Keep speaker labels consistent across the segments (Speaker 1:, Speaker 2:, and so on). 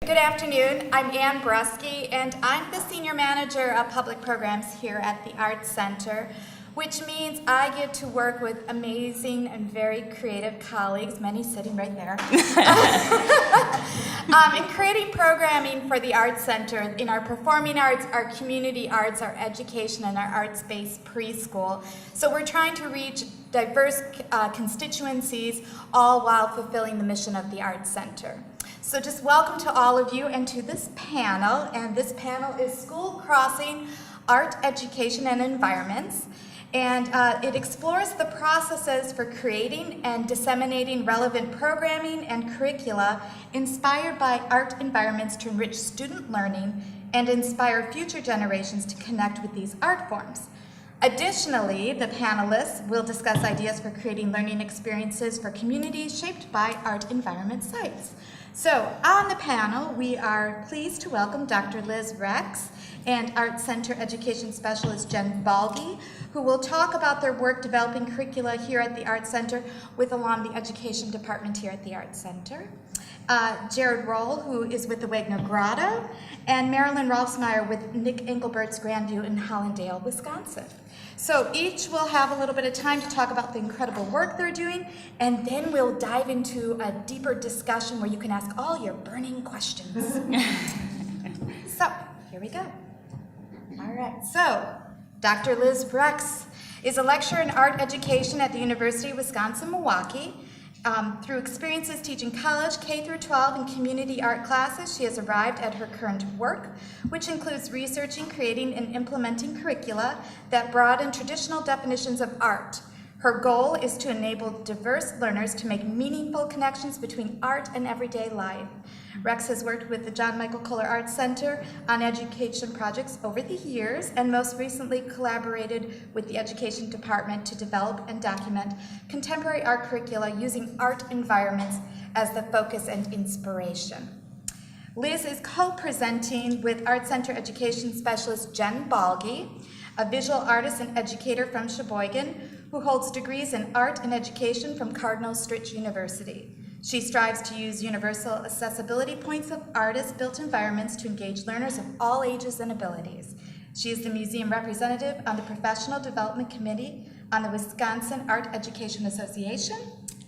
Speaker 1: Good afternoon. I'm Ann Brusky, and I'm the Senior Manager of Public Programs here at the Arts Center, which means I get to work with amazing and very creative colleagues, many sitting right there, in creating programming for the Arts Center in our performing arts, our community arts, our education, and our arts-based preschool. So we're trying to reach diverse constituencies, all while fulfilling the mission of the Arts Center. So just welcome to all of you and to this panel, and this panel is School Crossing Art, Education, and Environments. And it explores the processes for creating and disseminating relevant programming and curricula inspired by art environments to enrich student learning and inspire future generations to connect with these art forms. Additionally, the panelists will discuss ideas for creating learning experiences for communities shaped by art environment sites. So, on the panel, we are pleased to welcome Dr. Liz Rex and Art Center Education Specialist Jen Balgi, who will talk about their work developing curricula here at the Art Center with along the Education Department here at the Art Center. Jared Roll, who is with the Wagner Grotto, and Marilyn Rolfsmeyer with Nick Engelbert's Grandview in Hollandale, Wisconsin. So each will have a little bit of time to talk about the incredible work they're doing, and then we'll dive into a deeper discussion where you can ask all your burning questions. So, here we go. All right, so Dr. Liz Rex is a lecturer in art education at the University of Wisconsin-Milwaukee. Through experiences teaching college, K-12, and community art classes, she has arrived at her current work, which includes researching, creating, and implementing curricula that broaden traditional definitions of art. Her goal is to enable diverse learners to make meaningful connections between art and everyday life. Rex has worked with the John Michael Kohler Arts Center on education projects over the years, and most recently collaborated with the Education Department to develop and document contemporary art curricula using art environments as the focus and inspiration. Liz is co-presenting with Art Center Education Specialist Jen Balgi, a visual artist and educator from Sheboygan, who holds degrees in art and education from Cardinal Stritch University. She strives to use universal accessibility points of artist-built environments to engage learners of all ages and abilities. She is the museum representative on the Professional Development Committee on the Wisconsin Art Education Association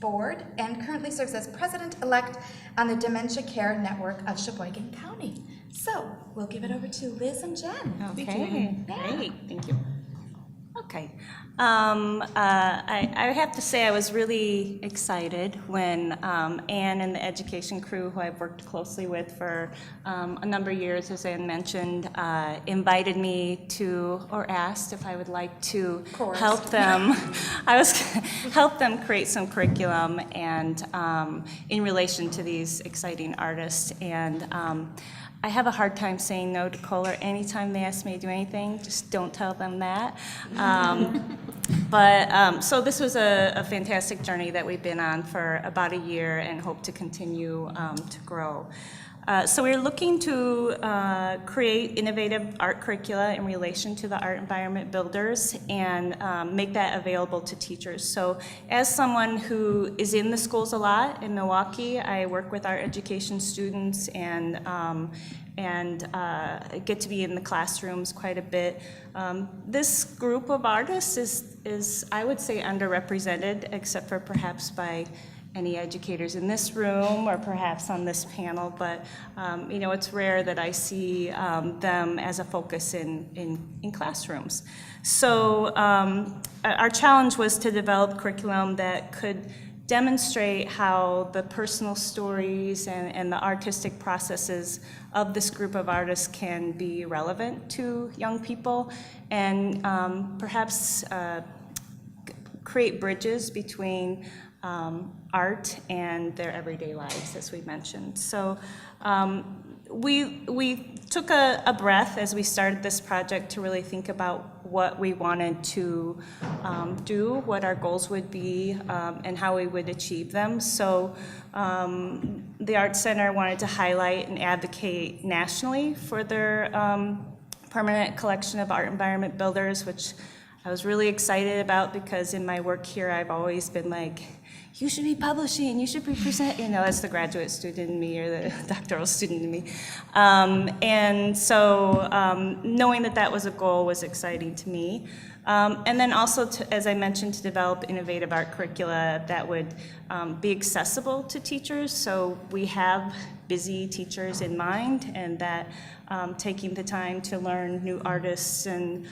Speaker 1: Board, and currently serves as president-elect on the Dementia Care Network of Sheboygan County. So, we'll give it over to Liz and Jen.
Speaker 2: Okay, great, thank you. Okay, I have to say I was really excited when Ann and the education crew, who I've worked closely with for a number of years, as Ann mentioned, invited me to, or asked if I would like to help them. Help them create some curriculum and in relation to these exciting artists. And I have a hard time saying no to Kohler. Anytime they ask me to do anything, just don't tell them that. So this was a fantastic journey that we've been on for about a year and hope to continue to grow. So we're looking to create innovative art curricula in relation to the art environment builders and make that available to teachers. So as someone who is in the schools a lot in Milwaukee, I work with art education students and get to be in the classrooms quite a bit. This group of artists is I would say underrepresented, except for perhaps by any educators in this room or perhaps on this panel, but it's rare that I see them as a focus in classrooms. So our challenge was to develop curriculum that could demonstrate how the personal stories and the artistic processes of this group of artists can be relevant to young people and perhaps create bridges between art and their everyday lives, as we mentioned. So we took a breath as we started this project to really think about what we wanted to do, what our goals would be, and how we would achieve them. So the Arts Center wanted to highlight and advocate nationally for their permanent collection of art environment builders, which I was really excited about because in my work here I've always been like, you should be publishing, you should be present, as the graduate student in me or the doctoral student in me. And so knowing that was a goal was exciting to me. And then also, as I mentioned, to develop innovative art curricula that would be accessible to teachers. So we have busy teachers in mind, and that taking the time to learn new artists and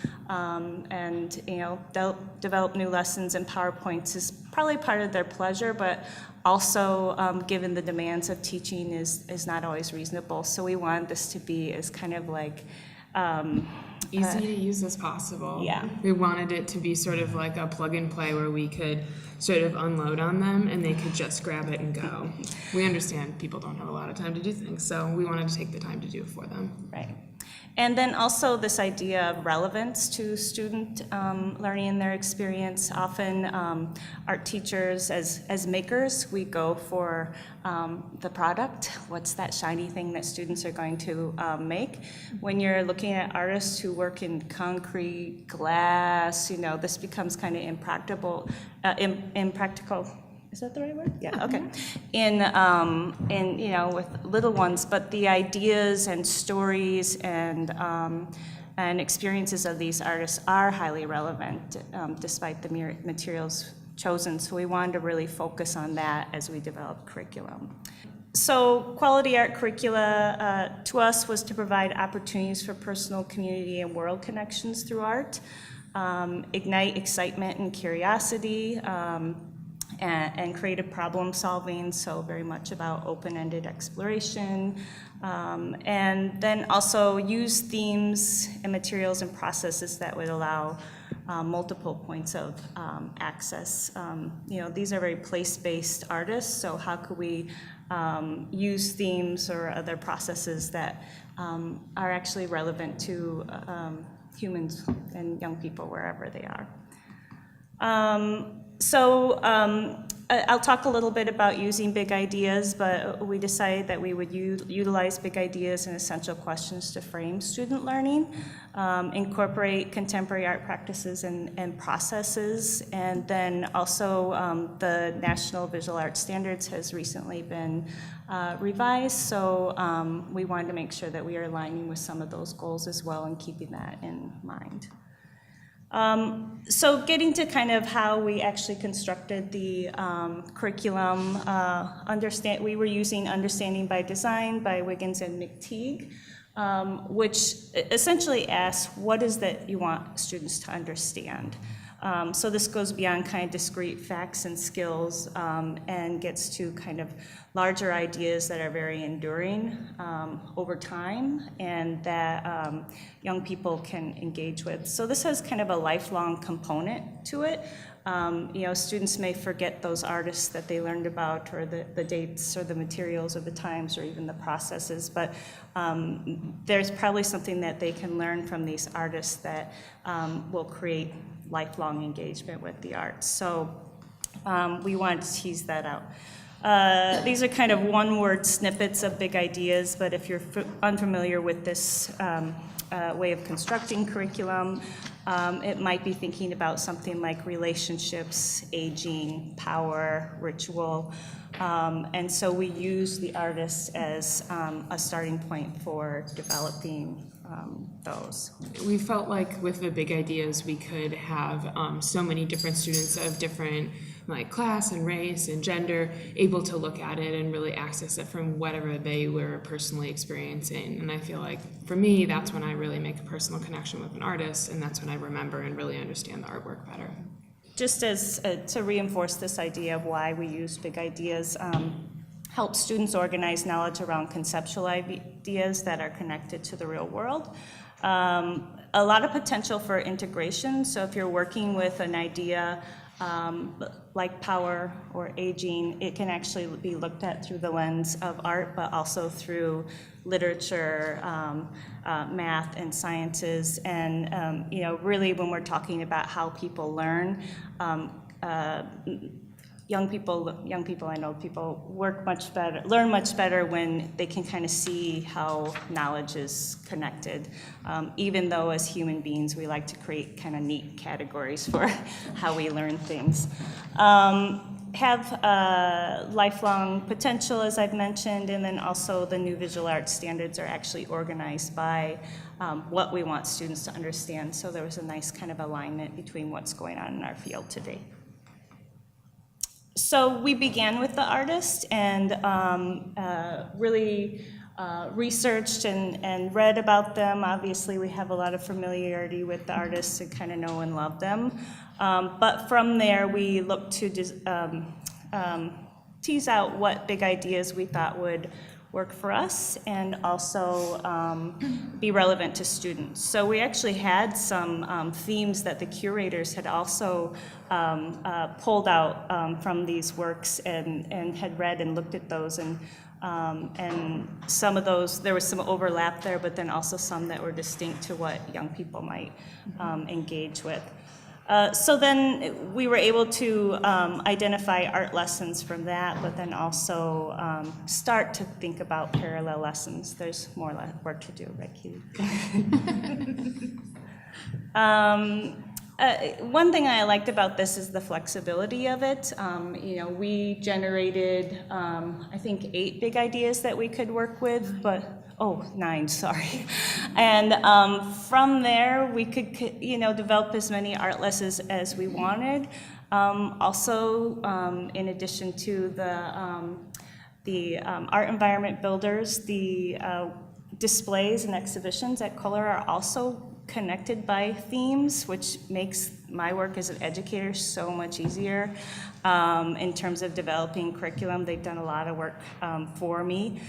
Speaker 2: develop new lessons and PowerPoints is probably part of their pleasure, but also given the demands of teaching is not always reasonable. So we want this to be as kind of like
Speaker 3: easy to use as possible.
Speaker 2: Yeah.
Speaker 3: We wanted it to be sort of like a plug and play where we could sort of unload on them and they could just grab it and go. We understand people don't have a lot of time to do things, so we wanted to take the time to do it for them.
Speaker 2: Right. And then also this idea of relevance to student learning and their experience. Often art teachers, as makers, we go for the product. What's that shiny thing that students are going to make? When you're looking at artists who work in concrete, glass, this becomes kind of impractical. Is that the right word? Yeah, okay. In with little ones, but the ideas and stories and experiences of these artists are highly relevant, despite the materials chosen. So we wanted to really focus on that as we develop curriculum. So quality art curricula to us was to provide opportunities for personal, community, and world connections through art, ignite excitement and curiosity, and creative problem solving, so very much about open-ended exploration, and then also use themes and materials and processes that would allow multiple points of access. These are very place-based artists, so how could we use themes or other processes that are actually relevant to humans and young people wherever they are. I'll talk a little bit about using big ideas, but we decided that we would utilize big ideas and essential questions to frame student learning, incorporate contemporary art practices and processes, and then also the National Visual Arts Standards has recently been revised, so we wanted to make sure that we are aligning with some of those goals as well and keeping that in mind. So getting to kind of how we actually constructed the curriculum, we were using Understanding by Design by Wiggins and McTeague, which essentially asks, what is that you want students to understand? So this goes beyond kind of discrete facts and skills and gets to kind of larger ideas that are very enduring over time and that young people can engage with. So this has kind of a lifelong component to it. Students may forget those artists that they learned about or the dates or the materials or the times or even the processes, but there's probably something that they can learn from these artists that will create lifelong engagement with the arts. So we wanted to tease that out. These are kind of one-word snippets of big ideas, but if you're unfamiliar with this way of constructing curriculum, it might be thinking about something like relationships, aging, power, ritual, and so we use the artists as a starting point for developing those.
Speaker 3: We felt like with the big ideas we could have so many different students of different class and race and gender able to look at it and really access it from whatever they were personally experiencing. And I feel like for me that's when I really make a personal connection with an artist, and that's when I remember and really understand the artwork better.
Speaker 2: Just as to reinforce this idea of why we use big ideas, help students organize knowledge around conceptual ideas that are connected to the real world. A lot of potential for integration, so if you're working with an idea like power or aging, it can actually be looked at through the lens of art, but also through literature, math, and sciences. And really, when we're talking about how people learn, young people and old people learn much better when they can kind of see how knowledge is connected. Even though as human beings we like to create kind of neat categories for how we learn things. have lifelong potential, as I've mentioned, and then also the new visual arts standards are actually organized by what we want students to understand. So there was a nice kind of alignment between what's going on in our field today. So we began with the artist and really researched and read about them. Obviously, we have a lot of familiarity with the artists and kind of know and love them. But from there, we looked to tease out what big ideas we thought would work for us and also be relevant to students. So we actually had some themes that the curators had also pulled out from these works and had read and looked at those, and some of those, there was some overlap there, but then also some that were distinct to what young people might engage with. So then we were able to identify art lessons from that, but then also start to think about parallel lessons. There's more work to do, right, Katie? One thing I liked about this is the flexibility of it. We generated, I think, 8 big ideas that we could work with, but 9, sorry. And from there, we could, develop as many art lessons as we wanted. Also, in addition to the art environment builders, the displays and exhibitions at Kohler are also connected by themes, which makes my work as an educator so much easier in terms of developing curriculum. They've done a lot of work for me.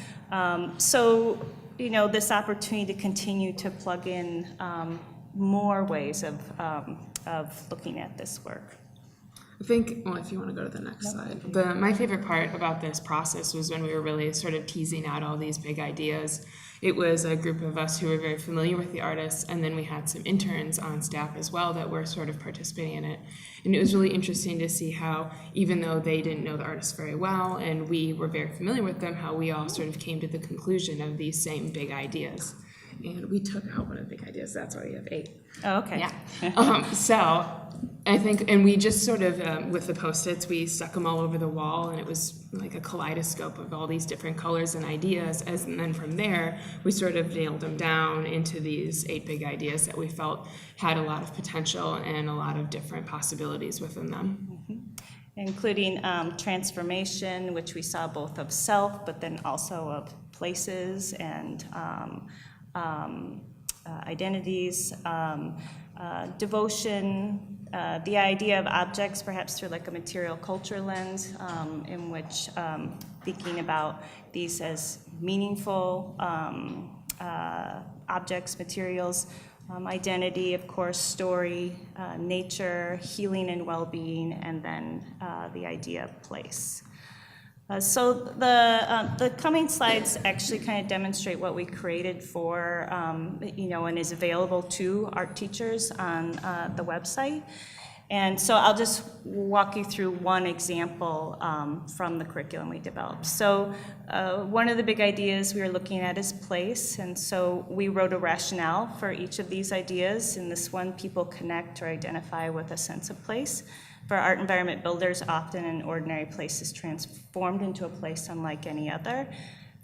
Speaker 2: So, this opportunity to continue to plug in more ways of looking at this work.
Speaker 3: I think, well, if you want to go to the next slide. My favorite part about this process was when we were really sort of teasing out all these big ideas. It was a group of us who were very familiar with the artists, and then we had some interns on staff as well that were sort of participating in it. And it was really interesting to see how, even though they didn't know the artists very well, and we were very familiar with them, how we all sort of came to the conclusion of these same big ideas. And we took out one of the big ideas, that's why we have 8.
Speaker 2: Oh, okay.
Speaker 3: Yeah. So I think, and we just sort of, with the Post-its, we stuck them all over the wall, and it was like a kaleidoscope of all these different colors and ideas. And then from there, we sort of nailed them down into these 8 big ideas that we felt had a lot of potential and a lot of different possibilities within them.
Speaker 2: Mm-hmm. Including transformation, which we saw both of self, but then also of places and identities, devotion, the idea of objects perhaps through like a material culture lens, in which thinking about these as meaningful objects, materials, identity, of course, story, nature, healing and well-being, and then the idea of place. So the coming slides actually kind of demonstrate what we created for, and is available to art teachers on the website. And so I'll just walk you through one example from the curriculum we developed. So one of the big ideas we were looking at is place, and so we wrote a rationale for each of these ideas. In this one, people connect or identify with a sense of place. For art environment builders, often an ordinary place is transformed into a place unlike any other.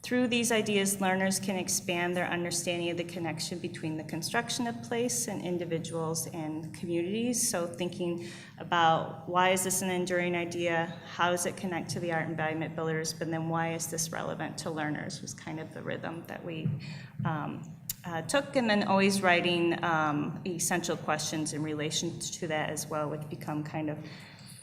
Speaker 2: Through these ideas, learners can expand their understanding of the connection between the construction of place and individuals and communities. So thinking about why is this an enduring idea, how does it connect to the art environment builders, but then why is this relevant to learners was kind of the rhythm that we took, and then always writing essential questions in relation to that as well, which become kind of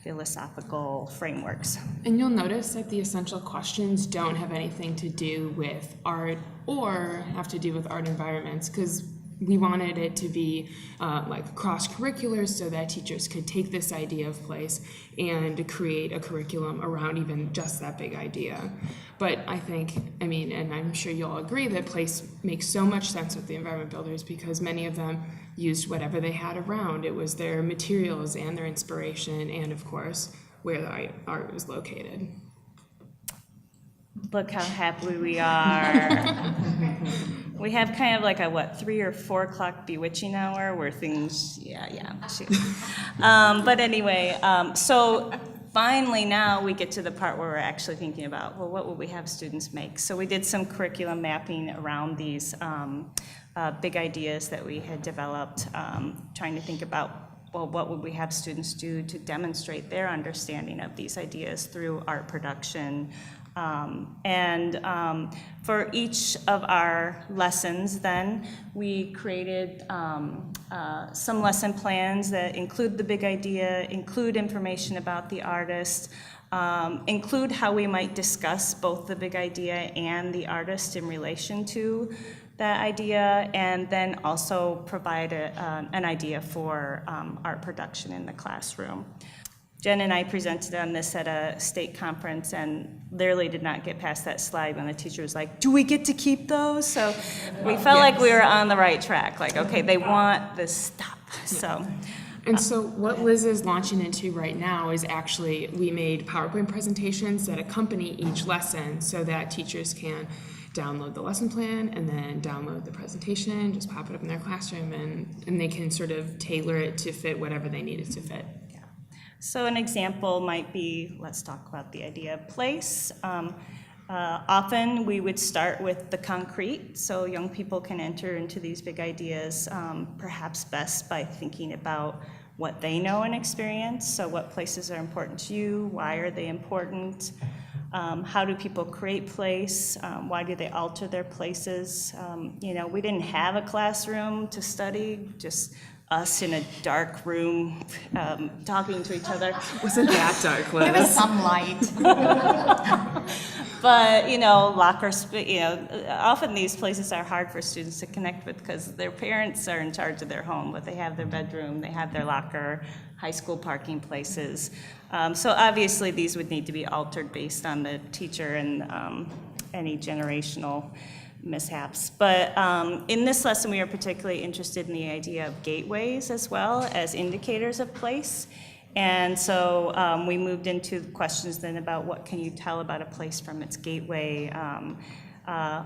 Speaker 2: philosophical frameworks.
Speaker 3: And you'll notice that the essential questions don't have anything to do with art or have to do with art environments, because we wanted it to be like cross-curricular so that teachers could take this idea of place and create a curriculum around even just that big idea. But I think, and I'm sure you'll agree that place makes so much sense with the environment builders because many of them used whatever they had around. It was their materials and their inspiration and, of course, where the art was located.
Speaker 2: Look how happy we are. We have kind of like a 3 or 4 o'clock bewitching hour where things, But anyway, so finally now we get to the part where we're actually thinking about, well, what would we have students make? So we did some curriculum mapping around these big ideas that we had developed, trying to think about, well, what would we have students do to demonstrate their understanding of these ideas through art production. For each of our lessons then, we created some lesson plans that include the big idea, include information about the artist, include how we might discuss both the big idea and the artist in relation to that idea, and then also provide an idea for art production in the classroom. Jen and I presented on this at a state conference and literally did not get past that slide when the teacher was like, do we get to keep those? So we felt like we were on the right track, like, okay, they want this stuff, so.
Speaker 3: And so what Liz is launching into right now is actually, we made PowerPoint presentations that accompany each lesson so that teachers can download the lesson plan and then download the presentation, just pop it up in their classroom, and they can sort of tailor it to fit whatever they need it to fit.
Speaker 2: So an example might be, let's talk about the idea of place. Often we would start with the concrete, so young people can enter into these big ideas perhaps best by thinking about what they know and experience. So what places are important to you? Why are they important? How do people create place? Why do they alter their places? We didn't have a classroom to study, just us in a dark room talking to each other.
Speaker 3: Wasn't that dark, Liz?
Speaker 1: There was some light.
Speaker 2: But, lockers, often these places are hard for students to connect with because their parents are in charge of their home, but they have their bedroom, they have their locker, high school parking places. So obviously these would need to be altered based on the teacher and any generational mishaps. But in this lesson, we are particularly interested in the idea of gateways as well as indicators of place. And so we moved into questions then about what can you tell about a place from its gateway,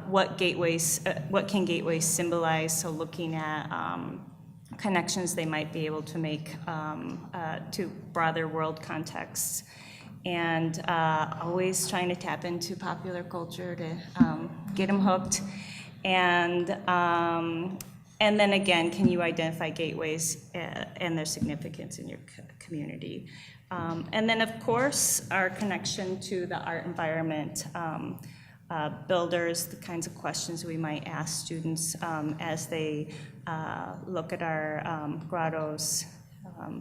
Speaker 2: what can gateways symbolize, so looking at connections they might be able to make to broader world contexts. And always trying to tap into popular culture to get them hooked. And then again, can you identify gateways and their significance in your community? And then, of course, our connection to the art environment, builders, the kinds of questions we might ask students as they look at our grottos,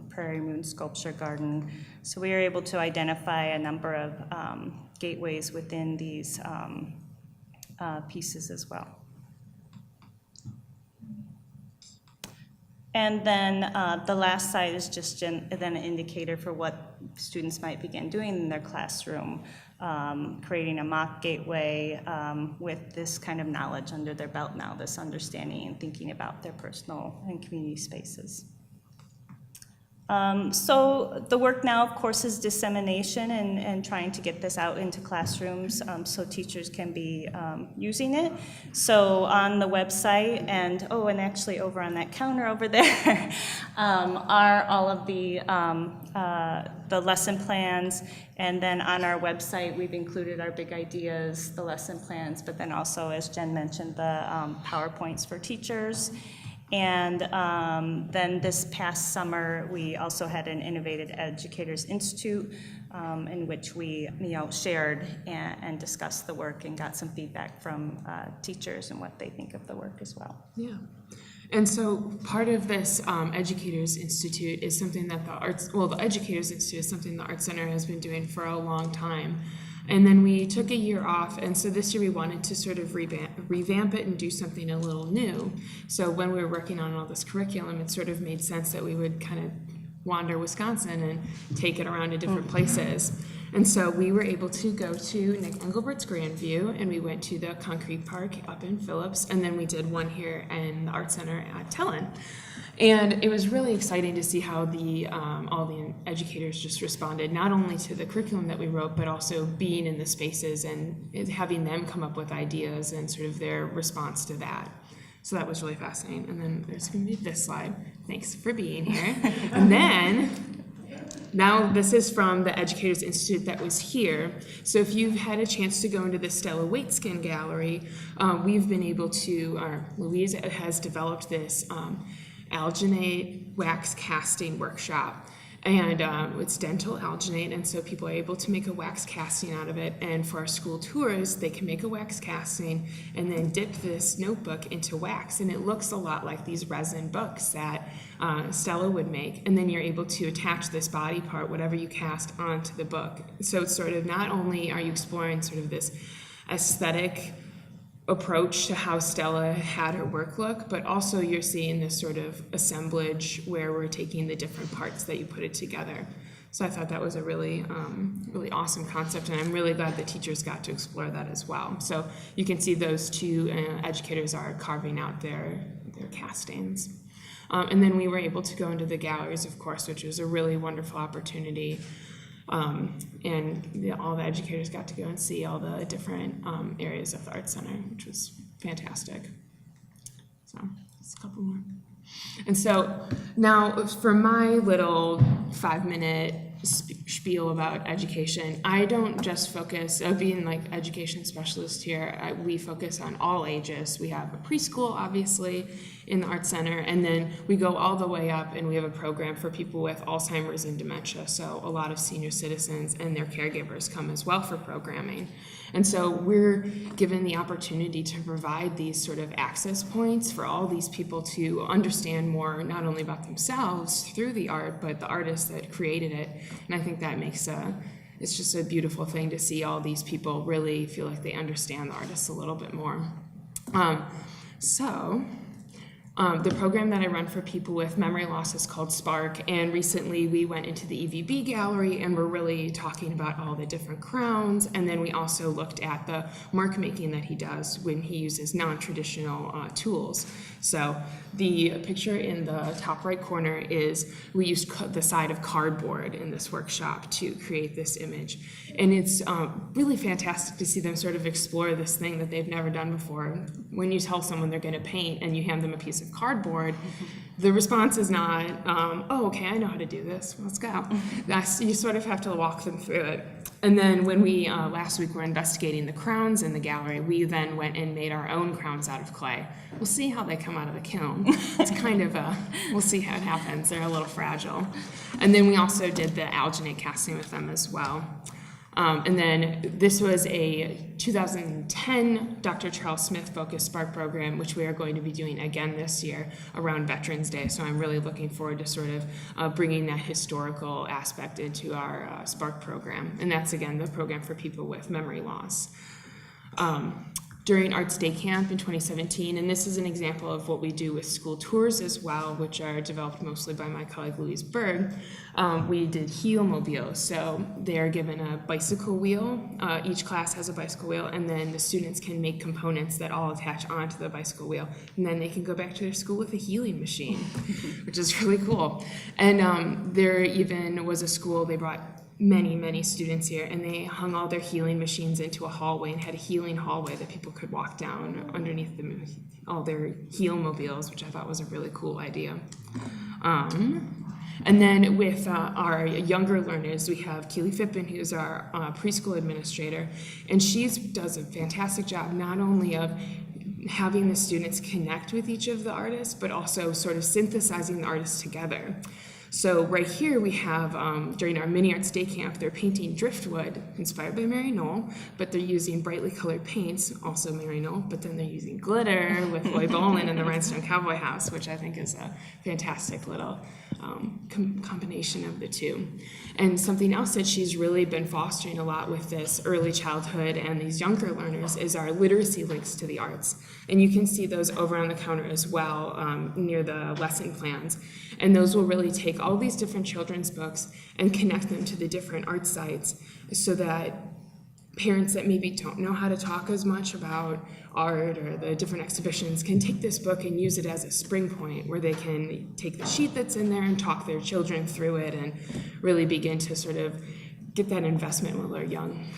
Speaker 2: Prairie Moon Sculpture Garden. So we were able to identify a number of gateways within these pieces as well. And then the last slide is just then an indicator for what students might begin doing in their classroom, creating a mock gateway with this kind of knowledge under their belt now, this understanding and thinking about their personal and community spaces. So the work now, of course, is dissemination and trying to get this out into classrooms so teachers can be using it. So on the website and actually over on that counter over there are all of the lesson plans. And then on our website, we've included our big ideas, the lesson plans, but then also, as Jen mentioned, the PowerPoints for teachers. And then this past summer, we also had an Innovative Educators Institute in which we shared and discussed the work and got some feedback from teachers and what they think of the work as well.
Speaker 3: Yeah. And so part of this Educators Institute is something that the Educators Institute is something the Art Center has been doing for a long time. And then we took a year off, and so this year we wanted to sort of revamp it and do something a little new. So when we were working on all this curriculum, it sort of made sense that we would kind of wander Wisconsin and take it around to different places. And so we were able to go to Nick Engelbert's Grandview, and we went to the Concrete Park up in Phillips, and then we did one here in the Art Center at Tellon. And it was really exciting to see how all the educators just responded, not only to the curriculum that we wrote, but also being in the spaces and having them come up with ideas and sort of their response to that. So that was really fascinating. And then there's going to be this slide. Thanks for being here. And then now this is from the Educators Institute that was here. So if you've had a chance to go into the Stella Waitskin Gallery, we've been able to, Louise has developed this alginate wax casting workshop. And it's dental alginate, and so people are able to make a wax casting out of it. And for our school tours, they can make a wax casting and then dip this notebook into wax. And it looks a lot like these resin books that Stella would make. And then you're able to attach this body part, whatever you cast, onto the book. So it's sort of, not only are you exploring sort of this aesthetic approach to how Stella had her work look, but also you're seeing this sort of assemblage where we're taking the different parts that you put it together. So I thought that was a really, really awesome concept, and I'm really glad the teachers got to explore that as well. So you can see those two educators are carving out their castings. And then we were able to go into the galleries, of course, which was a really wonderful opportunity. And all the educators got to go and see all the different areas of the Art Center, which was fantastic. So, just a couple more. And so now for my little 5-minute spiel about education, I don't just focus, being like education specialist here, we focus on all ages. We have a preschool, obviously, in the Art Center, and then we go all the way up and we have a program for people with Alzheimer's and dementia. So a lot of senior citizens and their caregivers come as well for programming. And so we're given the opportunity to provide these sort of access points for all these people to understand more, not only about themselves through the art, but the artists that created it. And I think that makes it's just a beautiful thing to see all these people really feel like they understand the artists a little bit more. The program that I run for people with memory loss is called Spark, and recently we went into the EVB gallery and we're really talking about all the different crowns, and then we also looked at the mark making that he does when he uses non-traditional tools. So the picture in the top right corner is we used the side of cardboard in this workshop to create this image, and it's really fantastic to see them sort of explore this thing that they've never done before. When you tell someone they're going to paint and you hand them a piece of cardboard, the response is not, oh, okay, I know how to do this, let's go. You sort of have to walk them through it. And then when we, last week, were investigating the crowns in the gallery, we then went and made our own crowns out of clay. We'll see how they come out of the kiln. It's kind of we'll see how it happens. They're a little fragile. And then we also did the alginate casting with them as well. And then this was a 2010 Dr. Charles Smith focused Spark program, which we are going to be doing again this year around Veterans Day. So I'm really looking forward to sort of bringing that historical aspect into our Spark program. And that's, again, the program for people with memory loss. During Arts Day Camp in 2017, and this is an example of what we do with school tours as well, which are developed mostly by my colleague Louise Berg, we did Heelmobiles. So they are given a bicycle wheel. Each class has a bicycle wheel, and then the students can make components that all attach onto the bicycle wheel, and then they can go back to their school with a healing machine, which is really cool. And there even was a school, they brought many students here, and they hung all their healing machines into a hallway and had a healing hallway that people could walk down underneath all their Heelmobiles, which I thought was a really cool idea. And then with our younger learners, we have Keely Phippen, who's our preschool administrator, and she does a fantastic job not only of having the students connect with each of the artists, but also sort of synthesizing the artists together. So right here we have, during our Mini Arts Day Camp, they're painting driftwood, inspired by Mary Knoll, but they're using brightly colored paints, also Mary Knoll, but then they're using glitter with Floyd Boland and the Rhinestone Cowboy House, which I think is a fantastic little combination of the two. And something else that she's really been fostering a lot with this early childhood and these younger learners is our literacy links to the arts. And you can see those over on the counter as well, near the lesson plans. And those will really take all these different children's books and connect them to the different art sites so that parents that maybe don't know how to talk as much about art or the different exhibitions can take this book and use it as a spring point where they can take the sheet that's in there and talk their children through it and really begin to sort of get that investment while they're young.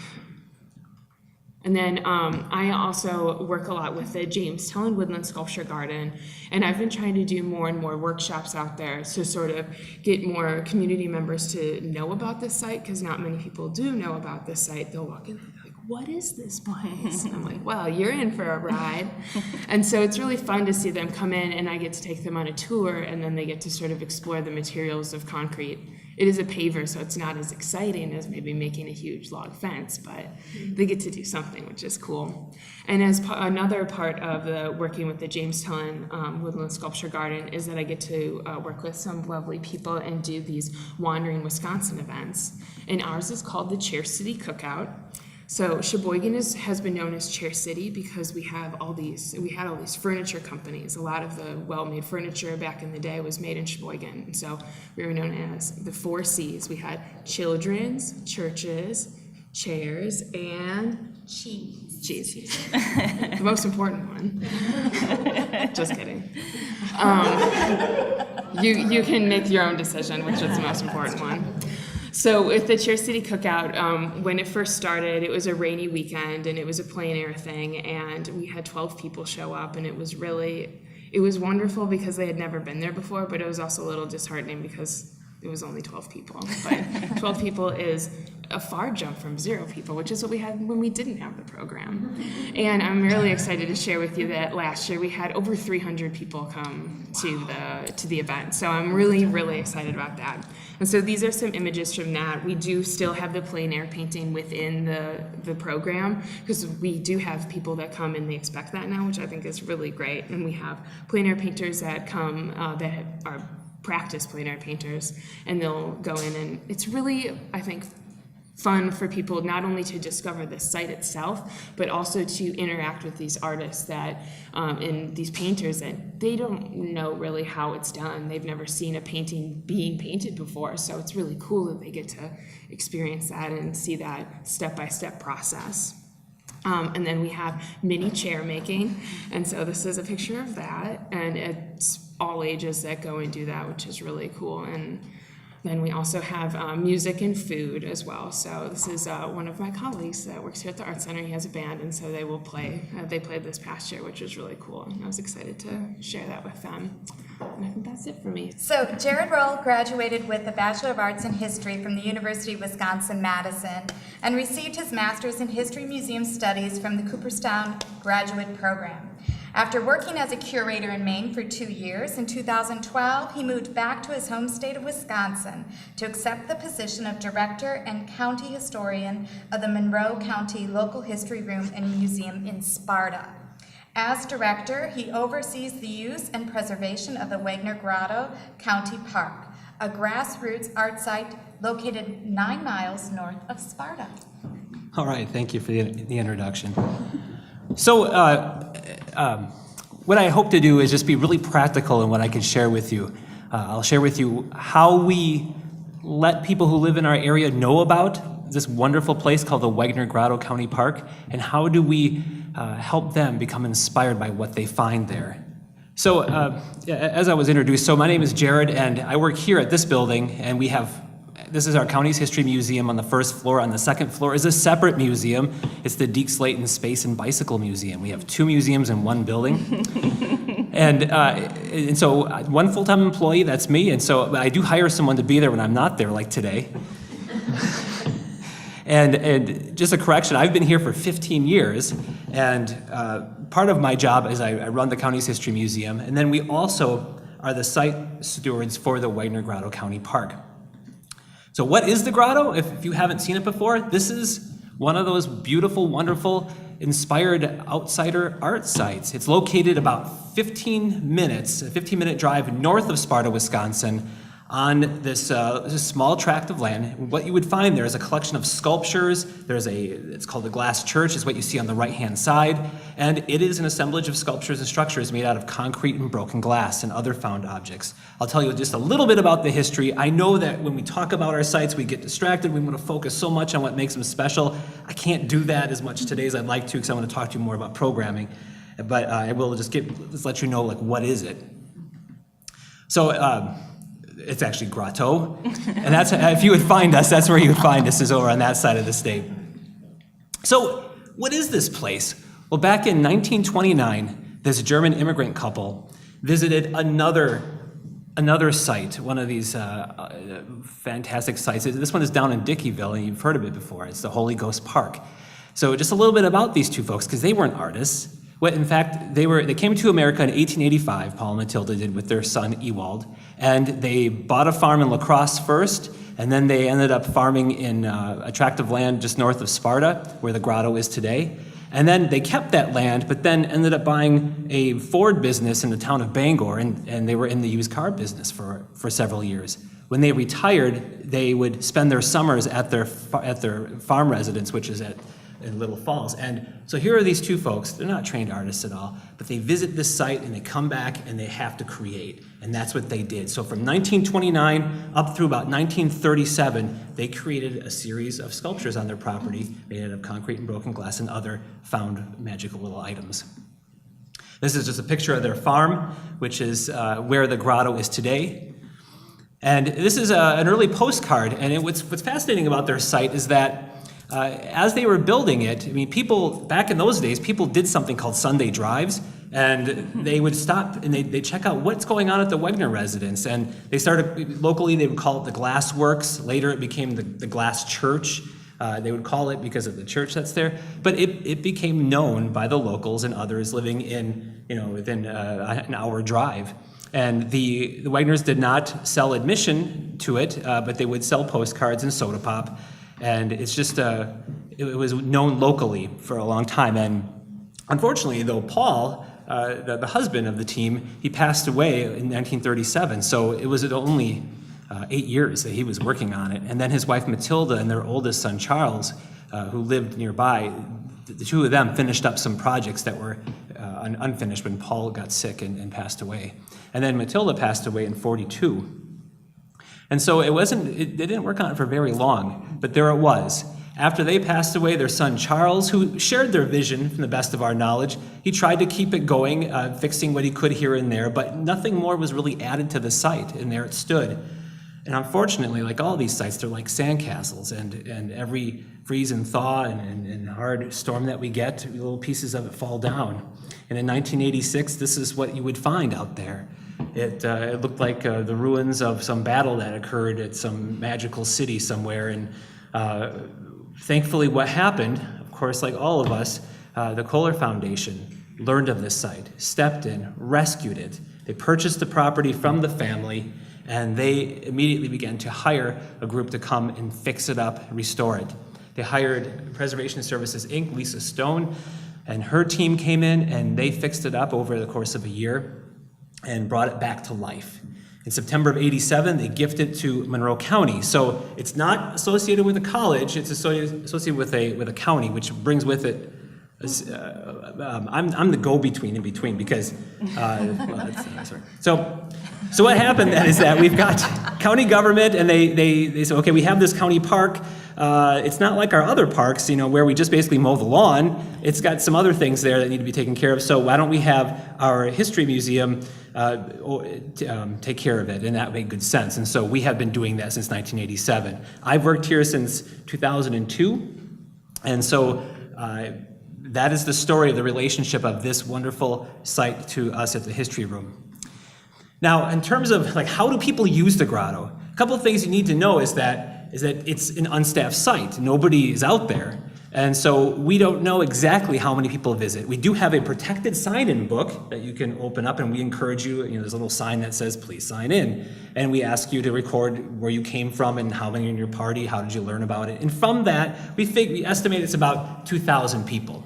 Speaker 3: And then I also work a lot with the Jamestown Woodland Sculpture Garden, and I've been trying to do more and more workshops out there to sort of get more community members to know about this site, because not many people do know about this site. They'll walk in and they're like, what is this place? And I'm like, well, you're in for a ride. And so it's really fun to see them come in, and I get to take them on a tour, and then they get to sort of explore the materials of concrete. It is a paver, so it's not as exciting as maybe making a huge log fence, but they get to do something, which is cool. And as another part of the working with the Jamestown Woodland Sculpture Garden is that I get to work with some lovely people and do these Wandering Wisconsin events. And ours is called the Chair City Cookout. So Sheboygan has been known as Chair City because we had all these furniture companies. A lot of the well-made furniture back in the day was made in Sheboygan. And so we were known as the 4 C's. We had children's, churches, chairs, and
Speaker 1: Cheese.
Speaker 3: cheese. The most important one. Just kidding. You can make your own decision which is the most important one. So with the Chair City Cookout, when it first started, it was a rainy weekend and it was a plein air thing, and we had 12 people show up, and it was wonderful because they had never been there before, but it was also a little disheartening because it was only 12 people. But 12 people is a far jump from 0 people, which is what we had when we didn't have the program. And I'm really excited to share with you that last year we had over 300 people come to the event. So I'm really, really excited about that. And so these are some images from that. We do still have the plein air painting within the program, because we do have people that come and they expect that now, which I think is really great. And we have plein air painters that come that are practice plein air painters, and they'll go in, and it's really, I think, fun for people not only to discover the site itself, but also to interact with these artists that and these painters that they don't know really how it's done. They've never seen a painting being painted before, so it's really cool that they get to experience that and see that step-by-step process. And then we have mini chair making, and so this is a picture of that, and it's all ages that go and do that, which is really cool. And then we also have music and food as well. So this is one of my colleagues that works here at the Art Center. He has a band, and so they will play. They played this past year, which was really cool. And I was excited to share that with them. And I think that's it for me.
Speaker 1: So Jared Roll graduated with a Bachelor of Arts in History from the University of Wisconsin-Madison and received his Master's in History Museum Studies from the Cooperstown Graduate Program. After working as a curator in Maine for 2 years, in 2012, he moved back to his home state of Wisconsin to accept the position of Director and County Historian of the Monroe County Local History Room and Museum in Sparta. As director, he oversees the use and preservation of the Wagner Grotto County Park, a grassroots art site located 9 miles north of Sparta.
Speaker 4: All right, thank you for the introduction. So what I hope to do is just be really practical in what I can share with you. I'll share with you how we let people who live in our area know about this wonderful place called the Wagner Grotto County Park, and how do we help them become inspired by what they find there. So as I was introduced, so my name is Jared, and I work here at this building, and this is our county's history museum on the first floor. On the second floor is a separate museum. It's the Deke Slayton Space and Bicycle Museum. We have 2 museums in one building. And so one full-time employee, that's me, and so I do hire someone to be there when I'm not there, like today. And just a correction, I've been here for 15 years, and part of my job is I run the county's history museum, and then we also are the site stewards for the Wagner Grotto County Park. So what is the grotto? If you haven't seen it before, this is one of those beautiful, wonderful, inspired outsider art sites. It's located about 15 minutes, a 15-minute drive north of Sparta, Wisconsin, on this small tract of land. What you would find there is a collection of sculptures. It's called the Glass Church, is what you see on the right-hand side, and it is an assemblage of sculptures and structures made out of concrete and broken glass and other found objects. I'll tell you just a little bit about the history. I know that when we talk about our sites, we get distracted. We want to focus so much on what makes them special. I can't do that as much today as I'd like to, because I want to talk to you more about programming. But I will just let you know, like, what is it? So, it's actually Grotto, and that's, if you would find us, that's where you would find us, is over on that side of the state. So what is this place? Well, back in 1929, this German immigrant couple visited another site, one of these fantastic sites. This one is down in Dickeyville, and you've heard of it before. It's the Holy Ghost Park. So just a little bit about these two folks, because they weren't artists. In fact, they came to America in 1885, Paul and Matilda did, with their son Ewald, and they bought a farm in La Crosse first, and then they ended up farming in a tract of land just north of Sparta, where the grotto is today. And then they kept that land, but then ended up buying a Ford business in the town of Bangor, and they were in the used car business for several years. When they retired, they would spend their summers at their farm residence, which is in Little Falls. And so here are these two folks. They're not trained artists at all, but they visit this site and they come back and they have to create. And that's what they did. So from 1929 up through about 1937, they created a series of sculptures on their property made out of concrete and broken glass and other found magical little items. This is just a picture of their farm, which is where the grotto is today. And this is an early postcard. And what's fascinating about their site is that as they were building it, I mean, back in those days, people did something called Sunday drives, and they would stop and they'd check out what's going on at the Wegner residence. And they started, locally, they would call it the Glass Works. Later, it became the Glass Church. They would call it because of the church that's there. But it became known by the locals and others living within an hour drive. And the Wegners did not sell admission to it, but they would sell postcards and soda pop. And it's just, it was known locally for a long time. And unfortunately, though, Paul, the husband of the team, he passed away in 1937. So it was only 8 years that he was working on it. And then his wife Matilda and their oldest son Charles, who lived nearby, the two of them finished up some projects that were unfinished when Paul got sick and passed away. And then Matilda passed away in 1942. And so they didn't work on it for very long, but there it was. After they passed away, their son Charles, who shared their vision from the best of our knowledge, he tried to keep it going, fixing what he could here and there, but nothing more was really added to the site, and there it stood. And unfortunately, like all these sites, they're like sandcastles, and every freeze and thaw and hard storm that we get, little pieces of it fall down. And in 1986, this is what you would find out there. It looked like the ruins of some battle that occurred at some magical city somewhere. And thankfully what happened, of course, like all of us, the Kohler Foundation learned of this site, stepped in, rescued it. They purchased the property from the family, and they immediately began to hire a group to come and fix it up, restore it. They hired Preservation Services, Inc., Lisa Stone, and her team came in, and they fixed it up over the course of a year and brought it back to life. In September of '87, they gifted it to Monroe County. So it's not associated with a college, it's associated with a county, which brings with it, I'm the go-between in between because, sorry. So what happened then is that we've got county government, and they said, okay, we have this county park. It's not like our other parks, where we just basically mow the lawn. It's got some other things there that need to be taken care of. So why don't we have our history museum take care of it? And that made good sense. And so we have been doing that since 1987. I've worked here since 2002. And so that is the story of the relationship of this wonderful site to us at the History Room. Now, in terms of how do people use the grotto? A couple of things you need to know is that it's an unstaffed site. Nobody is out there. And so we don't know exactly how many people visit. We do have a protected sign-in book that you can open up, and we encourage you, there's a little sign that says, please sign in. And we ask you to record where you came from and how many in your party, how did you learn about it. And from that, we estimate it's about 2,000 people.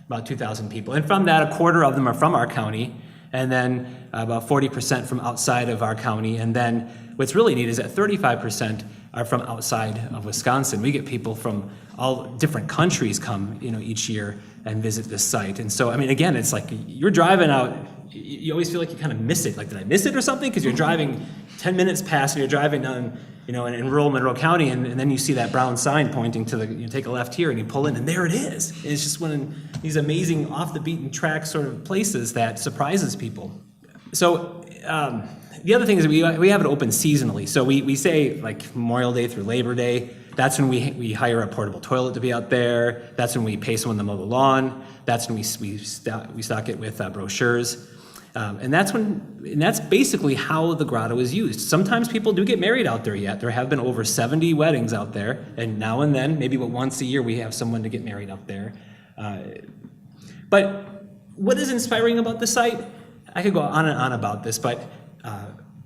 Speaker 4: About 2,000 people. And from that, a quarter of them are from our county, and then about 40% from outside of our county. And then what's really neat is that 35% are from outside of Wisconsin. We get people from all different countries come, each year and visit this site. And so, again, it's like you're driving out, you always feel like you kind of miss it. Like, did I miss it or something? Because you're driving 10 minutes past, and you're driving down, in rural Monroe County, and then you see that brown sign pointing to take a left here, and you pull in, and there it is. And it's just one of these amazing off-the-beaten-track sort of places that surprises people. So the other thing is we have it open seasonally. So we say like Memorial Day through Labor Day. That's when we hire a portable toilet to be out there. That's when we pay someone to mow the lawn. That's when we stock it with brochures. And that's basically how the grotto is used. Sometimes people do get married out there yet. There have been over 70 weddings out there, and now and then, maybe once a year, we have someone to get married out there. But what is inspiring about the site? I could go on and on about this, but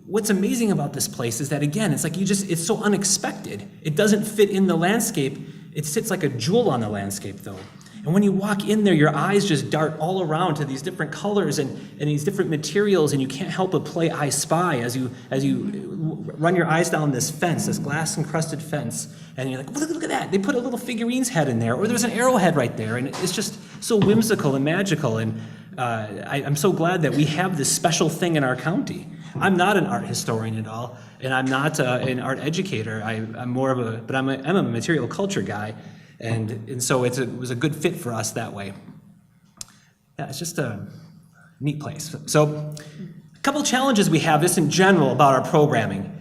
Speaker 4: what's amazing about this place is that, again, it's like it's so unexpected. It doesn't fit in the landscape. It sits like a jewel on the landscape, though. And when you walk in there, your eyes just dart all around to these different colors and these different materials, and you can't help but play I Spy as you run your eyes down this fence, this glass-encrusted fence, and you're like, look at that. They put a little figurine's head in there, or there's an arrowhead right there, and it's just so whimsical and magical, and I'm so glad that we have this special thing in our county. I'm not an art historian at all, and I'm not an art educator. I'm more of I'm a material culture guy. And so it was a good fit for us that way. Yeah, it's just a neat place. So a couple challenges we have just in general about our programming.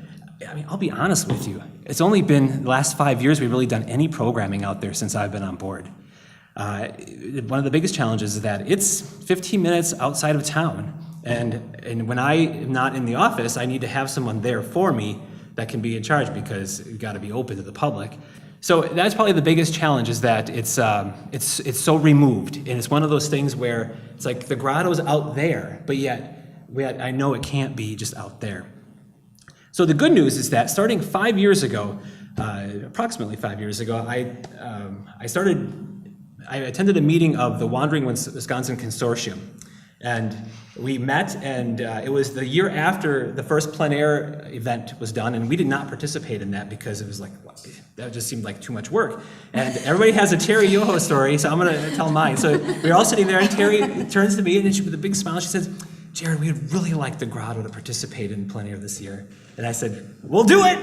Speaker 4: I mean, I'll be honest with you. It's only been the last 5 years we've really done any programming out there since I've been on board. One of the biggest challenges is that it's 15 minutes outside of town. And when I am not in the office, I need to have someone there for me that can be in charge because you've got to be open to the public. So that's probably the biggest challenge, is that it's so removed, and it's one of those things where it's like the grotto's out there, but yet I know it can't be just out there. So the good news is that starting 5 years ago, approximately 5 years ago, I attended a meeting of the Wandering Wisconsin Consortium. And we met, and it was the year after the first plein air event was done, and we did not participate in that because it was like, that just seemed like too much work. And everybody has a Terry Yoho story, so I'm going to tell mine. So we were all sitting there, and Terry turns to me, and with a big smile, she says, "Jared, we would really like the grotto to participate in plein air this year." And I said, "We'll do it!"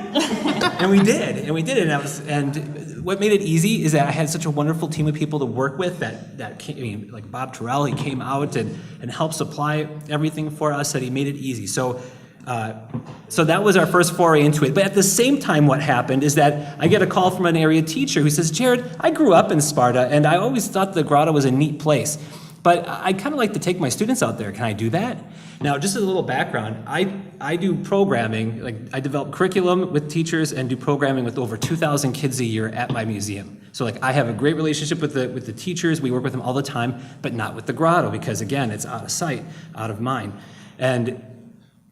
Speaker 4: And we did, and what made it easy is that I had such a wonderful team of people to work with that came, like Bob Terrell, he came out and helped supply everything for us, that he made it easy. So that was our first foray into it. But at the same time, what happened is that I get a call from an area teacher who says, "Jared, I grew up in Sparta, and I always thought the grotto was a neat place. But I'd kind of like to take my students out there. Can I do that?" Now, just as a little background, I do programming, like I develop curriculum with teachers and do programming with over 2,000 kids a year at my museum. So like I have a great relationship with the teachers, we work with them all the time, but not with the grotto because again, it's out of sight, out of mind. And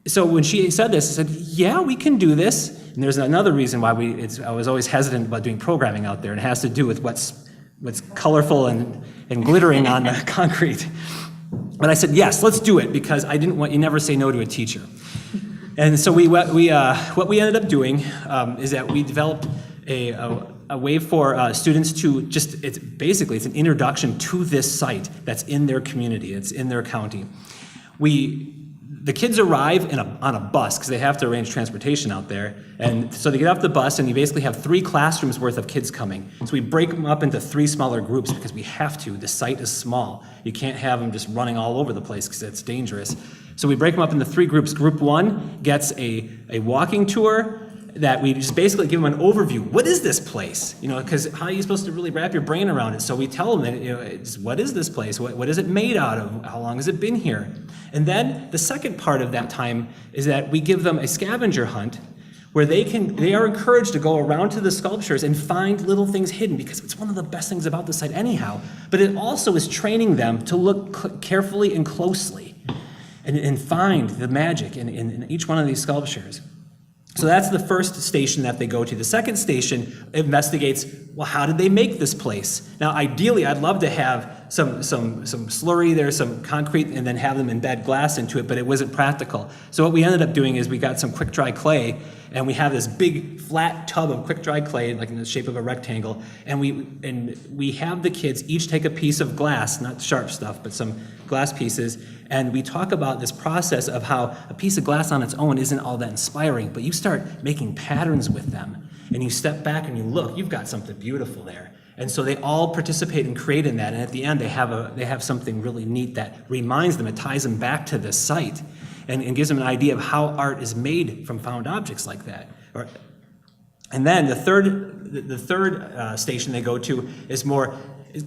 Speaker 4: so when she said this, I said, "Yeah, we can do this." And there's another reason why I was always hesitant about doing programming out there, and it has to do with what's colorful and glittering on the concrete. But I said, "Yes, let's do it," because I didn't want, you never say no to a teacher. And so what we ended up doing is that we developed a way for students to it's an introduction to this site that's in their community, it's in their county. The kids arrive on a bus because they have to arrange transportation out there. And so they get off the bus and you basically have 3 classrooms worth of kids coming. So we break them up into 3 smaller groups because we have to. The site is small. You can't have them just running all over the place because it's dangerous. So we break them up into 3 groups. Group 1 gets a walking tour that we just basically give them an overview. What is this place? Because how are you supposed to really wrap your brain around it? So we tell them, what is this place? What is it made out of? How long has it been here? And then the second part of that time is that we give them a scavenger hunt where they are encouraged to go around to the sculptures and find little things hidden because it's one of the best things about the site anyhow. But it also is training them to look carefully and closely and find the magic in each one of these sculptures. So that's the first station that they go to. The second station investigates, well, how did they make this place? Now, ideally, I'd love to have some slurry there, some concrete, and then have them embed glass into it, but it wasn't practical. So what we ended up doing is we got some quick-dry clay, and we have this big flat tub of quick-dry clay, like in the shape of a rectangle, and we have the kids each take a piece of glass, not sharp stuff, but some glass pieces, and we talk about this process of how a piece of glass on its own isn't all that inspiring, but you start making patterns with them, and you step back and you look, you've got something beautiful there. And so they all participate and create in that, and at the end they have something really neat that reminds them, it ties them back to this site, and gives them an idea of how art is made from found objects like that. And then the third the third station they go to is more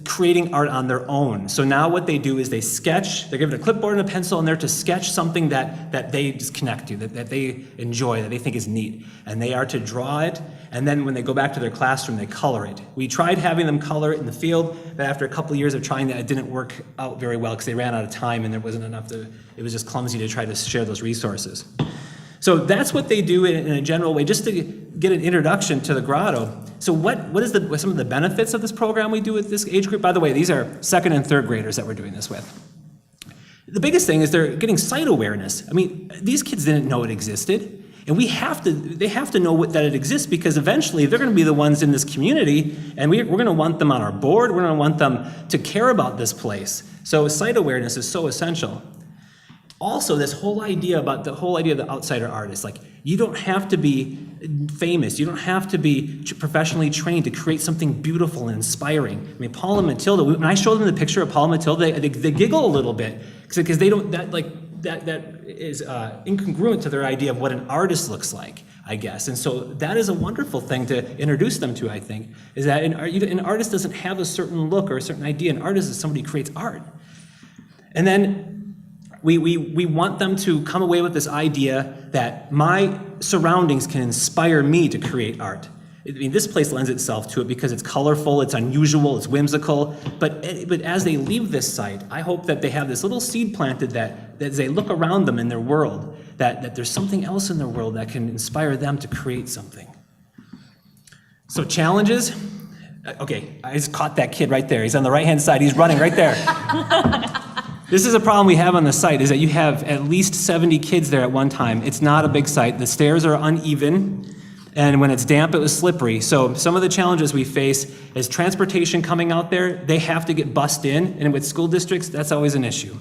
Speaker 4: creating art on their own. So now what they do is they sketch, they're given a clipboard and a pencil, and they're to sketch something that they just connect to, that they enjoy, that they think is neat. And they are to draw it, and then when they go back to their classroom, they color it. We tried having them color it in the field, but after a couple of years of trying that, it didn't work out very well because they ran out of time and there wasn't enough it was just clumsy to try to share those resources. So that's what they do in a general way, just to get an introduction to the grotto. So what is some of the benefits of this program we do with this age group? By the way, these are second and third graders that we're doing this with. The biggest thing is they're getting site awareness. I mean, these kids didn't know it existed, and they have to know that it exists, because eventually they're going to be the ones in this community, and we're going to want them on our board. We're going to want them to care about this place. So site awareness is so essential. Also, this whole idea of the outsider artist, like, you don't have to be famous, you don't have to be professionally trained to create something beautiful and inspiring. I mean, Paul and Matilda, when I showed them the picture of Paul and Matilda, they giggle a little bit, because they don't, that is incongruent to their idea of what an artist looks like, I guess. And so that is a wonderful thing to introduce them to, I think, is that an artist doesn't have a certain look or a certain idea. An artist is somebody who creates art. And then we want them to come away with this idea that my surroundings can inspire me to create art. I mean, this place lends itself to it because it's colorful, it's unusual, it's whimsical, but as they leave this site, I hope that they have this little seed planted that as they look around them in their world, that there's something else in their world that can inspire them to create something. So challenges. Okay, I just caught that kid right there. He's on the right-hand side, he's running right there. This is a problem we have on the site, is that you have at least 70 kids there at one time. It's not a big site. The stairs are uneven, and when it's damp, it was slippery. So some of the challenges we face is transportation coming out there. They have to get bussed in, and with school districts, that's always an issue.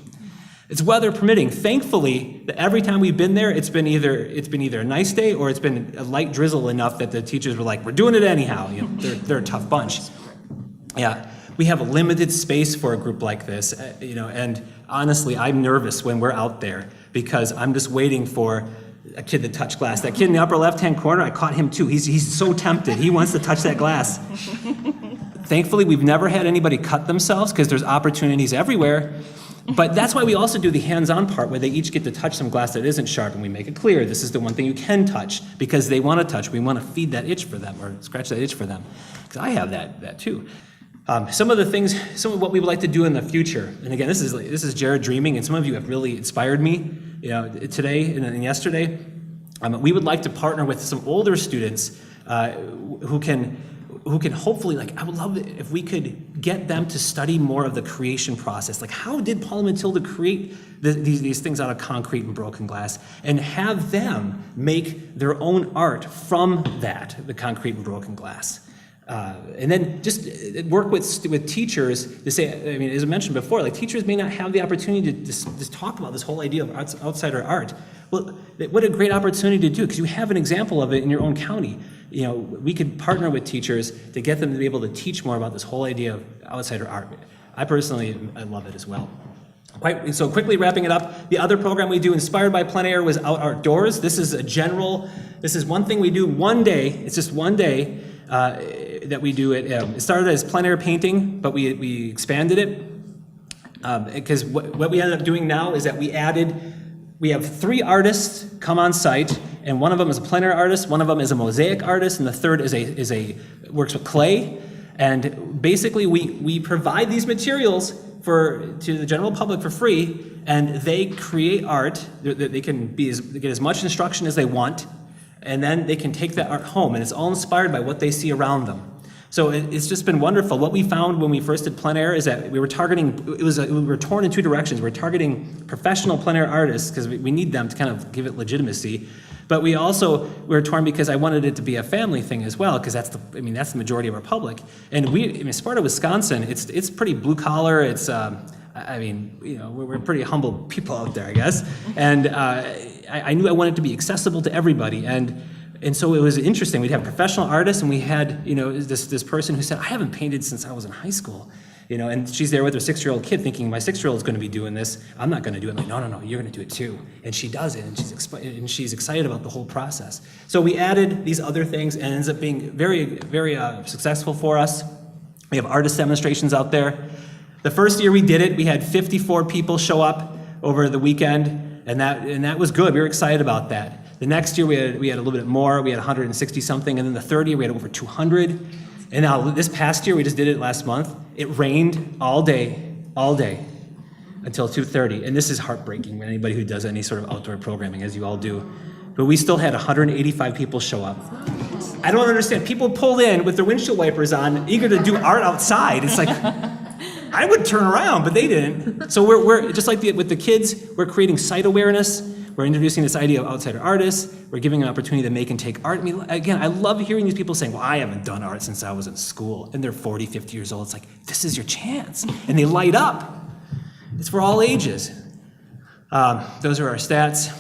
Speaker 4: It's weather permitting. Thankfully, every time we've been there, it's been either a nice day or it's been a light drizzle enough that the teachers were like, "We're doing it anyhow." You know, they're a tough bunch. Yeah. We have a limited space for a group like this, and honestly, I'm nervous when we're out there because I'm just waiting for a kid to touch glass. That kid in the upper left-hand corner, I caught him too. He's so tempted. He wants to touch that glass. Thankfully, we've never had anybody cut themselves because there's opportunities everywhere. But that's why we also do the hands-on part where they each get to touch some glass that isn't sharp, and we make it clear this is the one thing you can touch because they want to touch. We want to feed that itch for them or scratch that itch for them, because I have that too. Some of what we would like to do in the future, and again, this is Jared dreaming, and some of you have really inspired me, today and yesterday. We would like to partner with some older students who can hopefully, I would love it if we could get them to study more of the creation process. Like, how did Paul and Matilda create these things out of concrete and broken glass, and have them make their own art from the concrete and broken glass. And then just work with teachers to say, I mean, as I mentioned before, teachers may not have the opportunity to just talk about this whole idea of outsider art. Well, what a great opportunity to do, because you have an example of it in your own county. We could partner with teachers to get them to be able to teach more about this whole idea of outsider art. I personally love it as well. So quickly wrapping it up, the other program we do, inspired by plein air, was Out Outdoors. This is one thing we do one day. It's just one day. That we do it. It started as plein air painting, but we expanded it because what we ended up doing now is that we have 3 artists come on site, and one of them is a plein air artist, one of them is a mosaic artist, and the third works with clay. And basically, we provide these materials to the general public for free, and they create art. They can get as much instruction as they want. And then they can take that art home, and it's all inspired by what they see around them. So it's just been wonderful. What we found when we first did plein air is that we were torn in 2 directions. We're targeting professional plein air artists because we need them to kind of give it legitimacy. But we were torn because I wanted it to be a family thing as well, because that's the majority of our public. And Sparta, Wisconsin, it's pretty blue collar. It's we're pretty humble people out there, I guess. And I knew I wanted to be accessible to everybody, and so it was interesting. We'd have professional artists, and we had this person who said, "I haven't painted since I was in high school," You know, and she's there with her 6-year-old kid thinking, my 6-year-old is going to be doing this. I'm not going to do it. I'm like, no, you're going to do it too. And she does it, and she's excited about the whole process. So we added these other things, and it ends up being very, very successful for us. We have artist demonstrations out there. The first year we did it, we had 54 people show up over the weekend, and that was good. We were excited about that. The next year we had a little bit more. We had 160 something, and then the third year we had over 200. And now this past year, we just did it last month. It rained all day until 2:30. And this is heartbreaking for anybody who does any sort of outdoor programming, as you all do. But we still had 185 people show up. I don't understand. People pulled in with their windshield wipers on, eager to do art outside. It's like, I would turn around, but they didn't. So we're just like with the kids, we're creating site awareness. We're introducing this idea of outsider artists. We're giving an opportunity to make and take art. I mean, again, I love hearing these people saying, well, I haven't done art since I was in school. And they're 40, 50 years old. It's like, this is your chance. And they light up. It's for all ages. Those are our stats.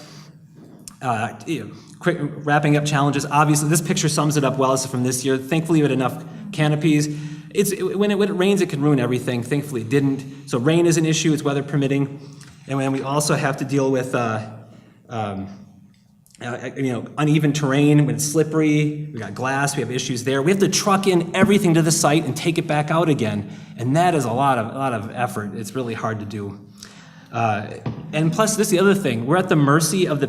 Speaker 4: Quick wrapping up challenges. Obviously, this picture sums it up well. This is from this year. Thankfully, we had enough canopies. When it rains, it can ruin everything. Thankfully, it didn't. So rain is an issue. It's weather permitting. And then we also have to deal with uneven terrain when it's slippery. We got glass. We have issues there. We have to truck in everything to the site and take it back out again, and that is a lot of effort. It's really hard to do. And plus, this is the other thing. We're at the mercy of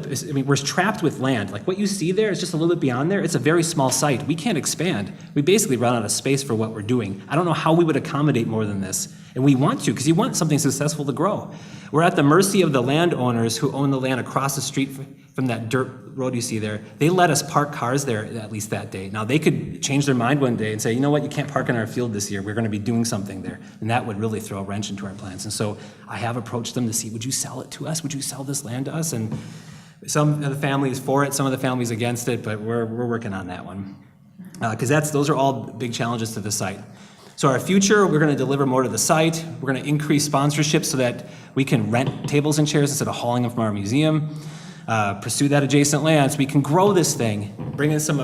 Speaker 4: we're trapped with land. Like what you see there is just a little bit beyond there. It's a very small site. We can't expand. We basically run out of space for what we're doing. I don't know how we would accommodate more than this. And we want to, because you want something successful to grow. We're at the mercy of the landowners who own the land across the street from that dirt road you see there. They let us park cars there at least that day. Now, they could change their mind one day and say, you know what, you can't park in our field this year. We're going to be doing something there. And that would really throw a wrench into our plans. And so I have approached them to see, would you sell it to us? Would you sell this land to us? And some of the families for it, some of the families against it, but we're working on that one. Because those are all big challenges to the site. So our future, we're going to deliver more to the site. We're going to increase sponsorship so that we can rent tables and chairs instead of hauling them from our museum. Pursue that adjacent land so we can grow this thing, bring in some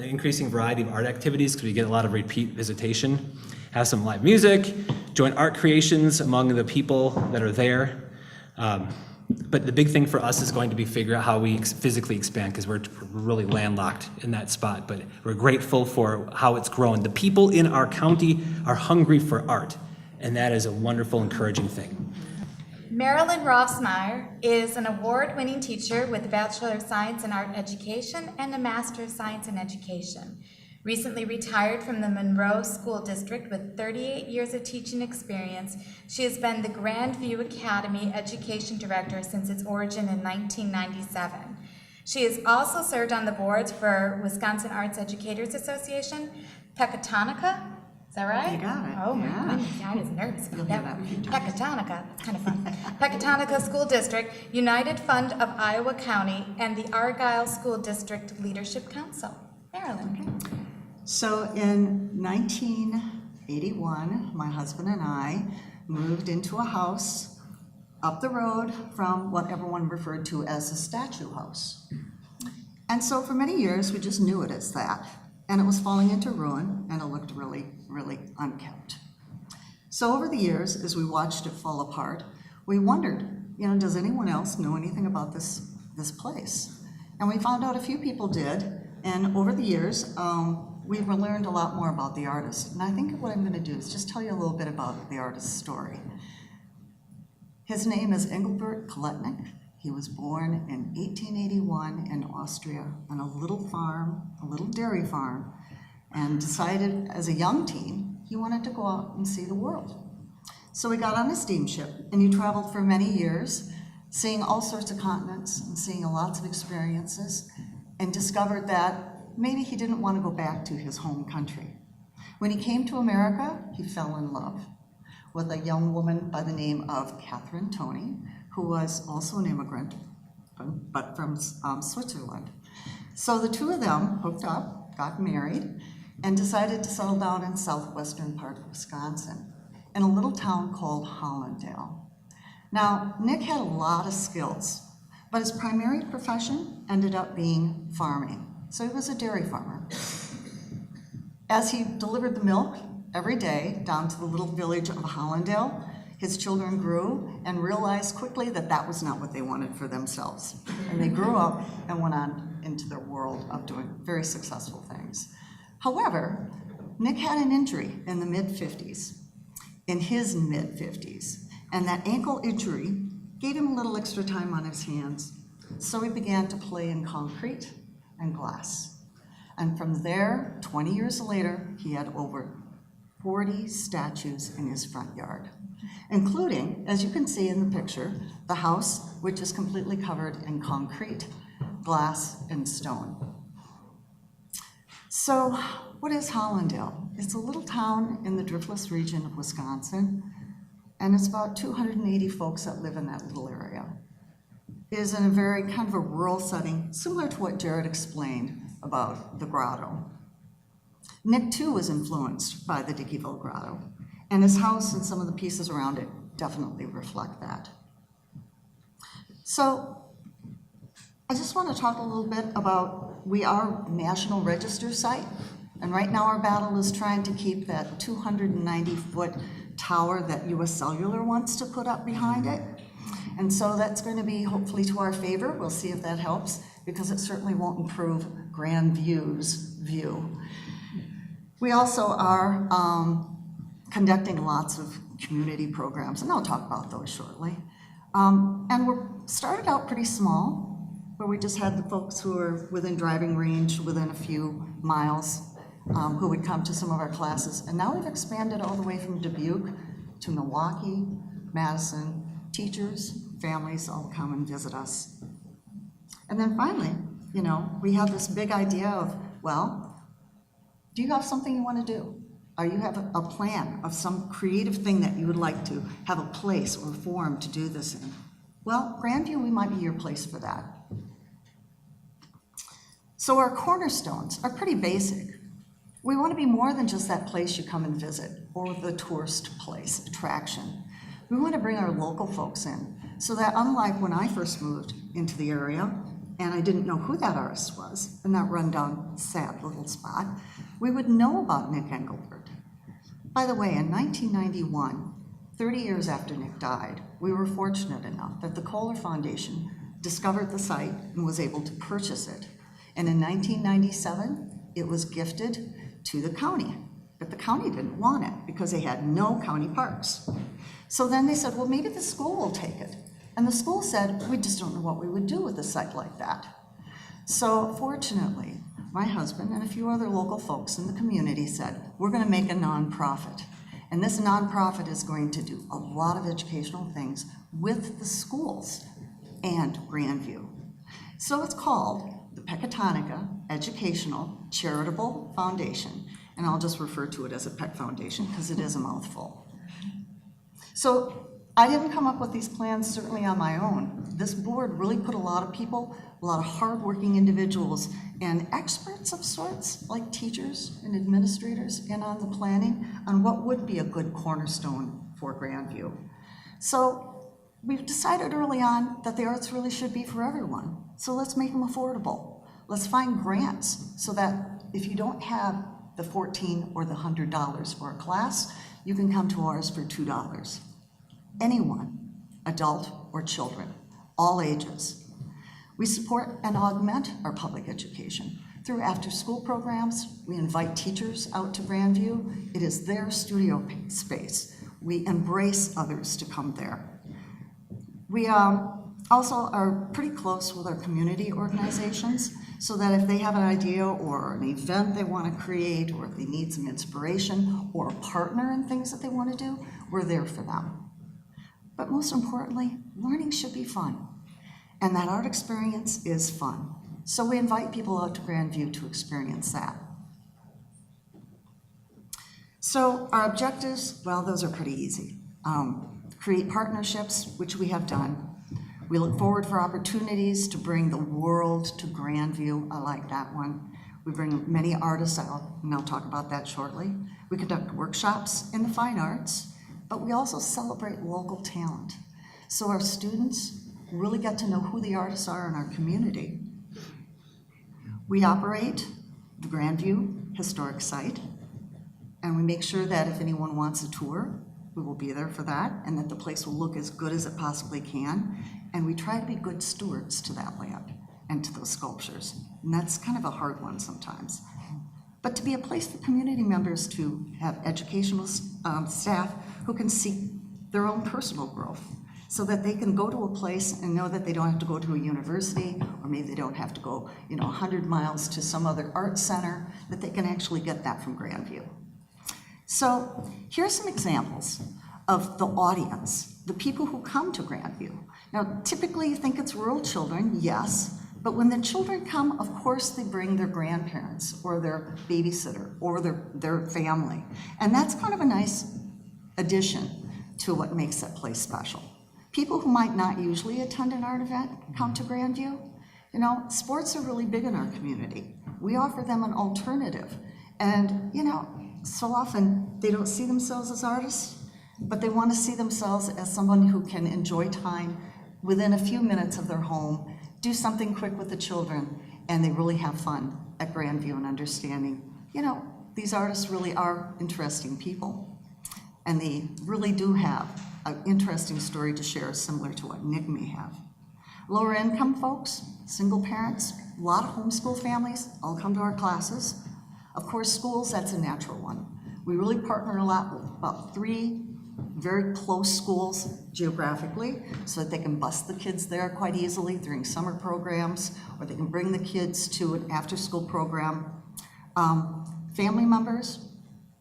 Speaker 4: increasing variety of art activities because we get a lot of repeat visitation. Have some live music, join art creations among the people that are there. But the big thing for us is going to be figure out how we physically expand because we're really landlocked in that spot. But we're grateful for how it's grown. The people in our county are hungry for art, and that is a wonderful, encouraging thing.
Speaker 1: Marilyn Rossmeyer is an award-winning teacher with a Bachelor of Science in Art Education and a Master of Science in Education. Recently retired from the Monroe School District with 38 years of teaching experience, she has been the Grandview Academy Education Director since its origin in 1997. She has also served on the boards for Wisconsin Arts Educators Association, Pecatonica, is that right?
Speaker 5: You got it.
Speaker 1: Oh my
Speaker 5: Yeah.
Speaker 1: goodness, I was nervous about
Speaker 5: You'll hear that a few times.
Speaker 1: Pecatonica, it's kind of fun. Pecatonica School District, United Fund of Iowa County, and the Argyle School District Leadership Council. Marilyn.
Speaker 5: So in 1981, my husband and I moved into a house up the road from what everyone referred to as a statue house. And so for many years, we just knew it as that. And it was falling into ruin, and it looked really, really unkept. So over the years, as we watched it fall apart, we wondered, does anyone else know anything about this place? And we found out a few people did, and over the years, we've learned a lot more about the artist. And I think what I'm going to do is just tell you a little bit about the artist's story. His name is Engelbert Koletnik. He was born in 1881 in Austria on a little farm, a little dairy farm, and decided as a young teen he wanted to go out and see the world. So he got on a steamship and he traveled for many years, seeing all sorts of continents and seeing lots of experiences, and discovered that maybe he didn't want to go back to his home country. When he came to America, he fell in love with a young woman by the name of Catherine Toney, who was also an immigrant, but from Switzerland. So the two of them hooked up, got married, and decided to settle down in southwestern part of Wisconsin, in a little town called Hollandale. Now, Nick had a lot of skills, but his primary profession ended up being farming. So he was a dairy farmer. As he delivered the milk every day down to the little village of Hollandale. His children grew and realized quickly that that was not what they wanted for themselves. And they grew up and went on into their world of doing very successful things. However, Nick had an injury in the mid-50s, and that ankle injury gave him a little extra time on his hands. So he began to play in concrete and glass. And from there, 20 years later, he had over 40 statues in his front yard, including, as you can see in the picture, the house, which is completely covered in concrete, glass, and stone. So, what is Hollandale? It's a little town in the Driftless region of Wisconsin, and it's about 280 folks that live in that little area. It is in a very kind of a rural setting, similar to what Jared explained about the grotto. Nick, too, was influenced by the Dickeyville Grotto, and his house and some of the pieces around it definitely reflect that. So, I just want to talk a little bit about, we are a National Register site, and right now our battle is trying to keep that 290-foot tower that US Cellular wants to put up behind it. And so that's going to be hopefully to our favor. We'll see if that helps, because it certainly won't improve Grandview's view. We also are conducting lots of community programs, and I'll talk about those shortly. And we're started out pretty small, where we just had the folks who are within driving range, within a few miles, who would come to some of our classes. And now we've expanded all the way from Dubuque to Milwaukee, Madison. Teachers, families all come and visit us. And then finally, you know, we have this big idea of, well, do you have something you want to do? Or you have a plan of some creative thing that you would like to have a place or forum to do this in? Well, Grandview, we might be your place for that. So our cornerstones are pretty basic. We want to be more than just that place you come and visit, or the tourist place, attraction. We want to bring our local folks in, so that unlike when I first moved into the area, and I didn't know who that artist was, in that rundown, sad little spot, we would know about Nick Engelbert. By the way, in 1991, 30 years after Nick died, we were fortunate enough that the Kohler Foundation discovered the site and was able to purchase it. And in 1997, it was gifted to the county. But the county didn't want it because they had no county parks. So then they said, well, maybe the school will take it. And the school said, we just don't know what we would do with a site like that. So fortunately, my husband and a few other local folks in the community said, we're going to make a nonprofit. And this nonprofit is going to do a lot of educational things with the schools and Grandview. So it's called the Pecatonica Educational Charitable Foundation. And I'll just refer to it as a PEC Foundation because it is a mouthful. So I didn't come up with these plans certainly on my own. This board really put a lot of people, a lot of hardworking individuals, and experts of sorts, like teachers and administrators, in on the planning on what would be a good cornerstone for Grandview. So we've decided early on that the arts really should be for everyone. So let's make them affordable. Let's find grants so that if you don't have the $14 or the $100 for a class, you can come to ours for $2. Anyone, adult or children, all ages. We support and augment our public education. Through after-school programs, we invite teachers out to Grandview. It is their studio space. We embrace others to come there. We also are pretty close with our community organizations, so that if they have an idea or an event they want to create, or if they need some inspiration or a partner in things that they want to do, we're there for them. But most importantly, learning should be fun, and that art experience is fun. So we invite people out to Grandview to experience that. So our objectives, well, those are pretty easy. Create partnerships, which we have done. We look forward for opportunities to bring the world to Grandview. I like that one. We bring many artists out, and I'll talk about that shortly. We conduct workshops in the fine arts, but we also celebrate local talent. So our students really get to know who the artists are in our community. We operate the Grandview Historic Site. And we make sure that if anyone wants a tour, we will be there for that, and that the place will look as good as it possibly can. And we try to be good stewards to that land and to those sculptures. And that's kind of a hard one sometimes. But to be a place for community members to have educational staff who can seek their own personal growth, so that they can go to a place and know that they don't have to go to a university, or maybe they don't have to go, 100 miles to some other art center, that they can actually get that from Grandview. So here's some examples of the audience, the people who come to Grandview. Now, typically you think it's rural children, yes, but when the children come, of course they bring their grandparents or their babysitter or their family. And that's kind of a nice addition to what makes that place special. People who might not usually attend an art event come to Grandview. Sports are really big in our community. We offer them an alternative. And, so often they don't see themselves as artists, but they want to see themselves as someone who can enjoy time within a few minutes of their home, do something quick with the children, and they really have fun at Grandview and understanding, these artists really are interesting people. And they really do have an interesting story to share, similar to what Nick may have. Lower income folks, single parents, a lot of homeschool families all come to our classes. Of course, schools, that's a natural one. We really partner a lot with about 3 very close schools geographically, so that they can bus the kids there quite easily during summer programs, or they can bring the kids to an after-school program. Family members,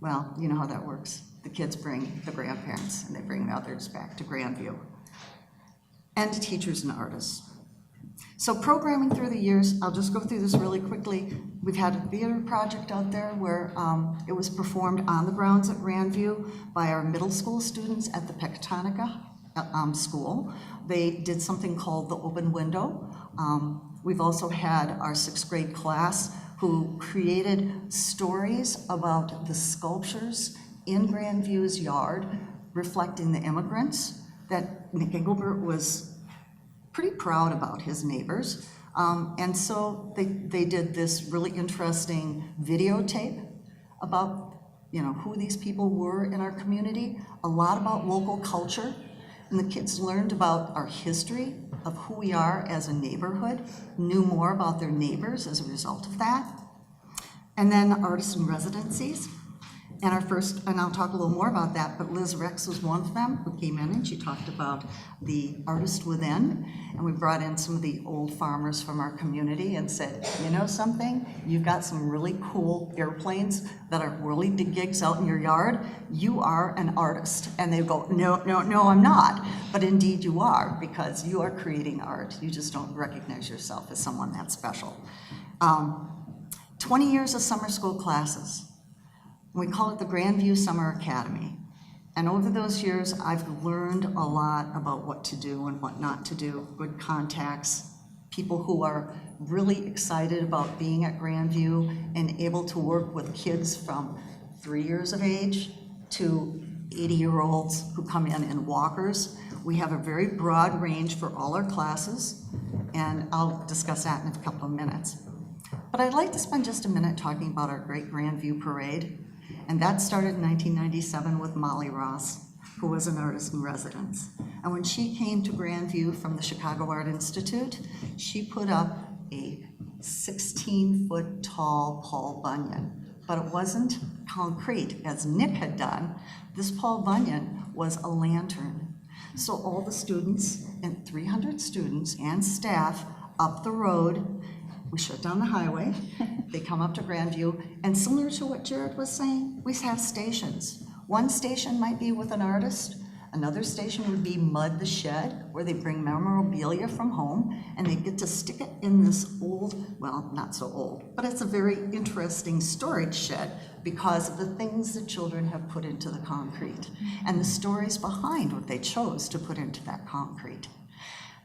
Speaker 5: well, you know how that works. The kids bring the grandparents, and they bring the others back to Grandview. And teachers and artists. So programming through the years, I'll just go through this really quickly. We've had a theater project out there where it was performed on the grounds at Grandview by our middle school students at the Pecatonica school. They did something called the Open Window. We've also had our 6th grade class who created stories about the sculptures in Grandview's yard, reflecting the immigrants that Nick Engelbert was pretty proud about, his neighbors. And so they did this really interesting videotape about, who these people were in our community, a lot about local culture. And the kids learned about our history of who we are as a neighborhood, knew more about their neighbors as a result of that. And then artists in residencies. And I'll talk a little more about that, but Liz Rex was one of them who came in and she talked about the artist within. And we brought in some of the old farmers from our community and said, you know something? You've got some really cool airplanes that are really big gigs out in your yard. You are an artist. And they go, no, I'm not. But indeed you are, because you are creating art. You just don't recognize yourself as someone that special. 20 years of summer school classes. We call it the Grandview Summer Academy. And over those years, I've learned a lot about what to do and what not to do, good contacts, people who are really excited about being at Grandview and able to work with kids from 3 years of age to 80-year-olds who come in walkers. We have a very broad range for all our classes, and I'll discuss that in a couple of minutes. But I'd like to spend just a minute talking about our Great Grandview Parade. And that started in 1997 with Molly Ross, who was an artist in residence. And when she came to Grandview from the Chicago Art Institute, she put up a 16-foot tall Paul Bunyan. But it wasn't concrete, as Nick had done. This Paul Bunyan was a lantern. So all the students, and 300 students and staff up the road, we shut down the highway, they come up to Grandview, and similar to what Jared was saying, we have stations. One station might be with an artist, another station would be Mud the Shed, where they bring memorabilia from home, and they get to stick it in this old, well, not so old, but it's a very interesting storage shed because of the things the children have put into the concrete, and the stories behind what they chose to put into that concrete.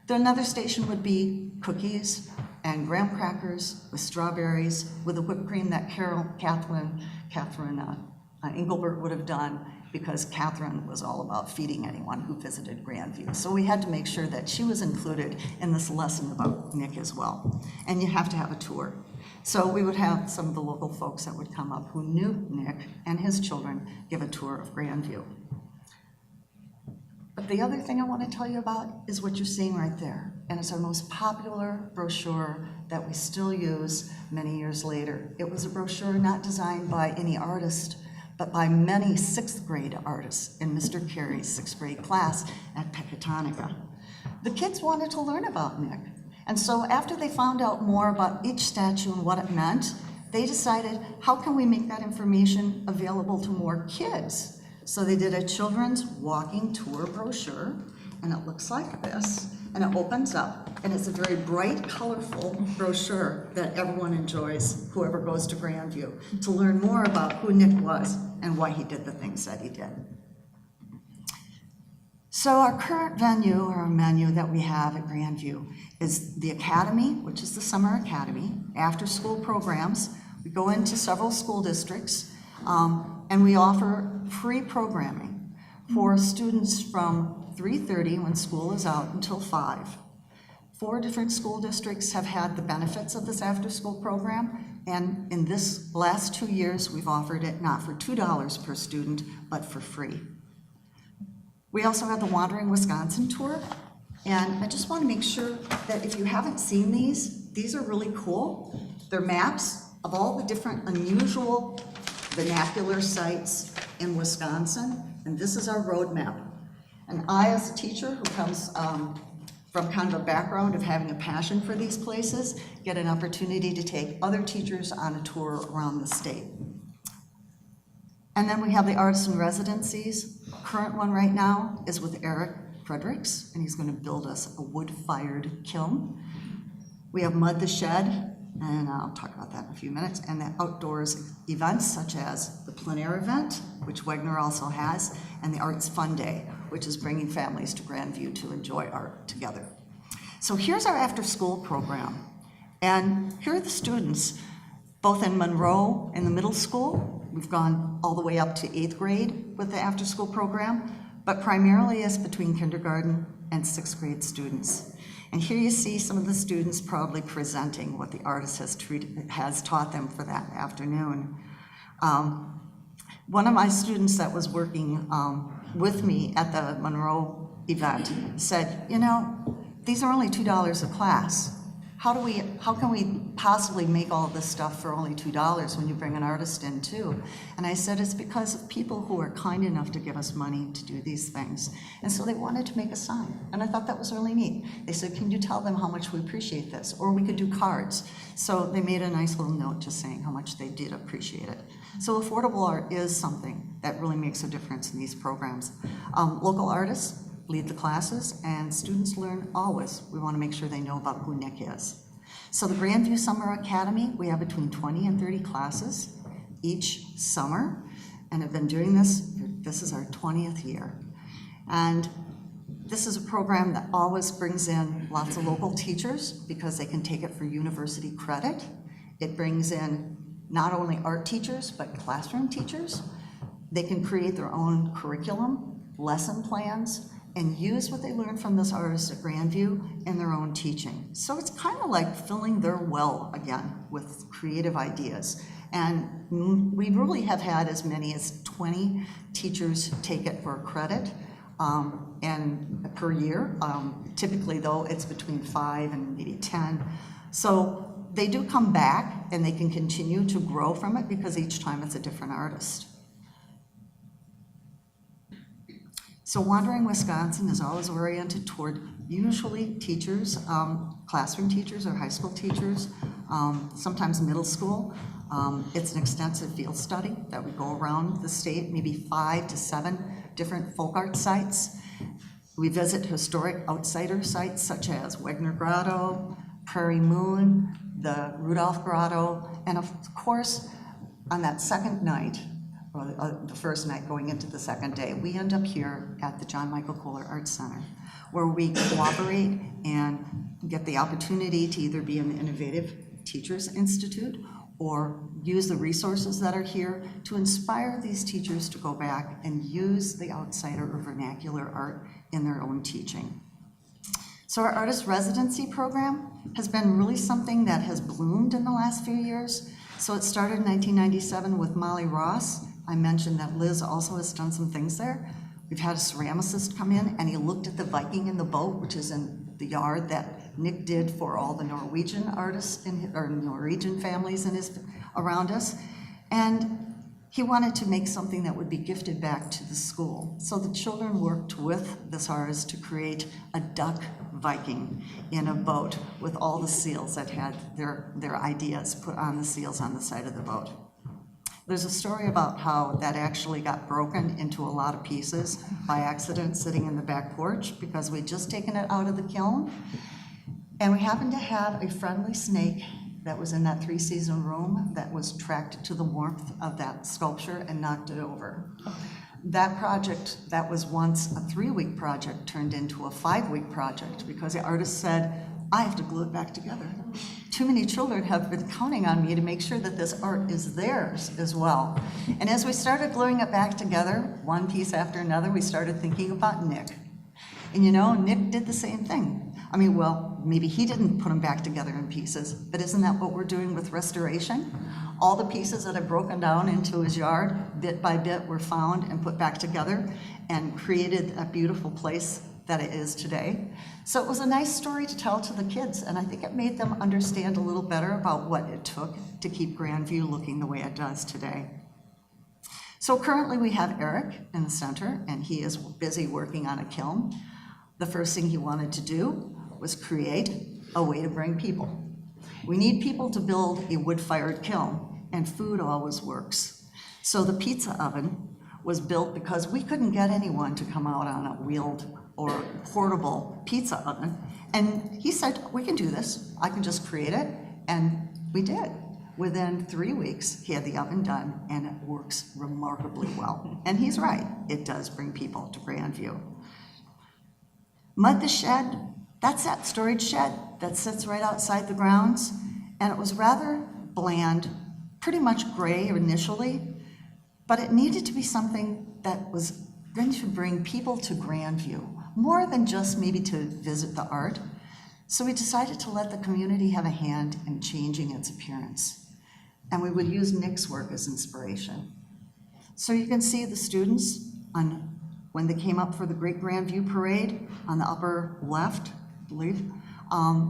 Speaker 5: Another station would be cookies and graham crackers with strawberries with a whipped cream that Catherine Engelbert would have done because Catherine was all about feeding anyone who visited Grandview. So we had to make sure that she was included in this lesson about Nick as well. And you have to have a tour. So we would have some of the local folks that would come up who knew Nick and his children give a tour of Grandview. But the other thing I want to tell you about is what you're seeing right there. And it's our most popular brochure that we still use many years later. It was a brochure not designed by any artist, but by many 6th grade artists in Mr. Carey's 6th grade class at Pecatonica. The kids wanted to learn about Nick. And so after they found out more about each statue and what it meant, they decided, how can we make that information available to more kids? So they did a children's walking tour brochure, and it looks like this, and it opens up, and it's a very bright, colorful brochure that everyone enjoys, whoever goes to Grandview, to learn more about who Nick was and why he did the things that he did. So our current venue, or our menu that we have at Grandview, is the Academy, which is the Summer Academy, after-school programs. We go into several school districts, and we offer free programming for students from 3:30 when school is out until 5. 4 different school districts have had the benefits of this after-school program, and in this last 2 years, we've offered it not for $2 per student, but for free. We also have the Wandering Wisconsin Tour, and I just want to make sure that if you haven't seen these are really cool. They're maps of all the different unusual vernacular sites in Wisconsin, and this is our road map. And I, as a teacher who comes from kind of a background of having a passion for these places, get an opportunity to take other teachers on a tour around the state. And then we have the artisan residencies. Current one right now is with Eric Fredericks, and he's going to build us a wood-fired kiln. We have Mud the Shed, and I'll talk about that in a few minutes, and the outdoors events such as the plein air event, which Wegner also has, and the Arts Fun Day, which is bringing families to Grandview to enjoy art together. So here's our after-school program, and here are the students, both in Monroe in the middle school. We've gone all the way up to 8th grade with the after-school program, but primarily it's between kindergarten and 6th grade students. And here you see some of the students proudly presenting what the artist has taught them for that afternoon. One of my students that was working with me at the Monroe event said, you know, these are only $2 a class. How can we possibly make all this stuff for only $2 when you bring an artist in too? And I said, it's because of people who are kind enough to give us money to do these things. And so they wanted to make a sign, and I thought that was really neat. They said, can you tell them how much we appreciate this? Or we could do cards. So they made a nice little note just saying how much they did appreciate it. So affordable art is something that really makes a difference in these programs. Local artists lead the classes, and students learn always. We want to make sure they know about who Nick is. So the Grandview Summer Academy, we have between 20 and 30 classes each summer, and have been doing this is our 20th year. And this is a program that always brings in lots of local teachers because they can take it for university credit. It brings in not only art teachers, but classroom teachers. They can create their own curriculum, lesson plans, and use what they learned from this artist at Grandview in their own teaching. So it's kind of like filling their well again with creative ideas. And we really have had as many as 20 teachers take it for credit and per year. Typically though, it's between 5 and maybe 10. So they do come back and they can continue to grow from it because each time it's a different artist. So Wandering Wisconsin is always oriented toward usually teachers, classroom teachers or high school teachers, sometimes middle school. It's an extensive field study that we go around the state, maybe 5 to 7 different folk art sites. We visit historic outsider sites such as Wegner Grotto, Prairie Moon, the Rudolph Grotto, and of course, on that second night, or the first night going into the second day, we end up here at the John Michael Kohler Arts Center, where we cooperate and get the opportunity to either be in the Innovative Teachers Institute or use the resources that are here to inspire these teachers to go back and use the outsider or vernacular art in their own teaching. So our artist residency program has been really something that has bloomed in the last few years. So it started in 1997 with Molly Ross. I mentioned that Liz also has done some things there. We've had a ceramicist come in and he looked at the Viking in the boat, which is in the yard that Nick did for all the Norwegian artists or Norwegian families around us. And he wanted to make something that would be gifted back to the school. So the children worked with this artist to create a duck Viking in a boat with all the seals that had their ideas put on the seals on the side of the boat. There's a story about how that actually got broken into a lot of pieces by accident sitting in the back porch because we'd just taken it out of the kiln. And we happened to have a friendly snake that was in that 3-season room that was attracted to the warmth of that sculpture and knocked it over. That project, that was once a 3-week project, turned into a 5-week project because the artist said, I have to glue it back together. Too many children have been counting on me to make sure that this art is theirs as well. And as we started gluing it back together, one piece after another, we started thinking about Nick. And you know, Nick did the same thing. I mean, well, maybe he didn't put them back together in pieces, but isn't that what we're doing with restoration? All the pieces that have broken down into his yard, bit by bit, were found and put back together and created a beautiful place that it is today. So it was a nice story to tell to the kids, and I think it made them understand a little better about what it took to keep Grandview looking the way it does today. So currently we have Eric in the center, and he is busy working on a kiln. The first thing he wanted to do was create a way to bring people. We need people to build a wood-fired kiln, and food always works. So the pizza oven was built because we couldn't get anyone to come out on a wheeled or portable pizza oven. And he said, we can do this. I can just create it. And we did. Within 3 weeks, he had the oven done, and it works remarkably well. And he's right. It does bring people to Grandview. Mud the Shed, that's that storage shed that sits right outside the grounds. And it was rather bland, pretty much gray initially, but it needed to be something that was going to bring people to Grandview, more than just maybe to visit the art. So we decided to let the community have a hand in changing its appearance. And we would use Nick's work as inspiration. So you can see the students when they came up for the Great Grandview Parade on the upper left, I believe.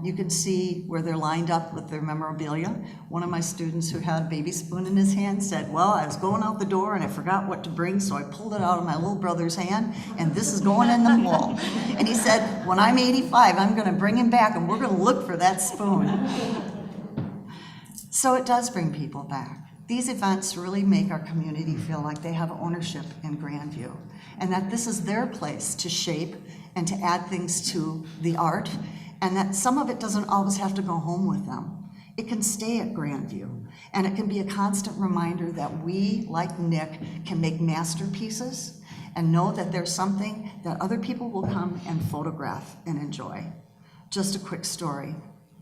Speaker 5: You can see where they're lined up with their memorabilia. One of my students who had a baby spoon in his hand said, well, I was going out the door and I forgot what to bring, so I pulled it out of my little brother's hand, and this is going in the wall. And he said, when I'm 85, I'm gonna bring him back and we're gonna look for that spoon. So it does bring people back. These events really make our community feel like they have ownership in Grandview, and that this is their place to shape and to add things to the art, and that some of it doesn't always have to go home with them. It can stay at Grandview, and it can be a constant reminder that we, like Nick, can make masterpieces and know that there's something that other people will come and photograph and enjoy. Just a quick story.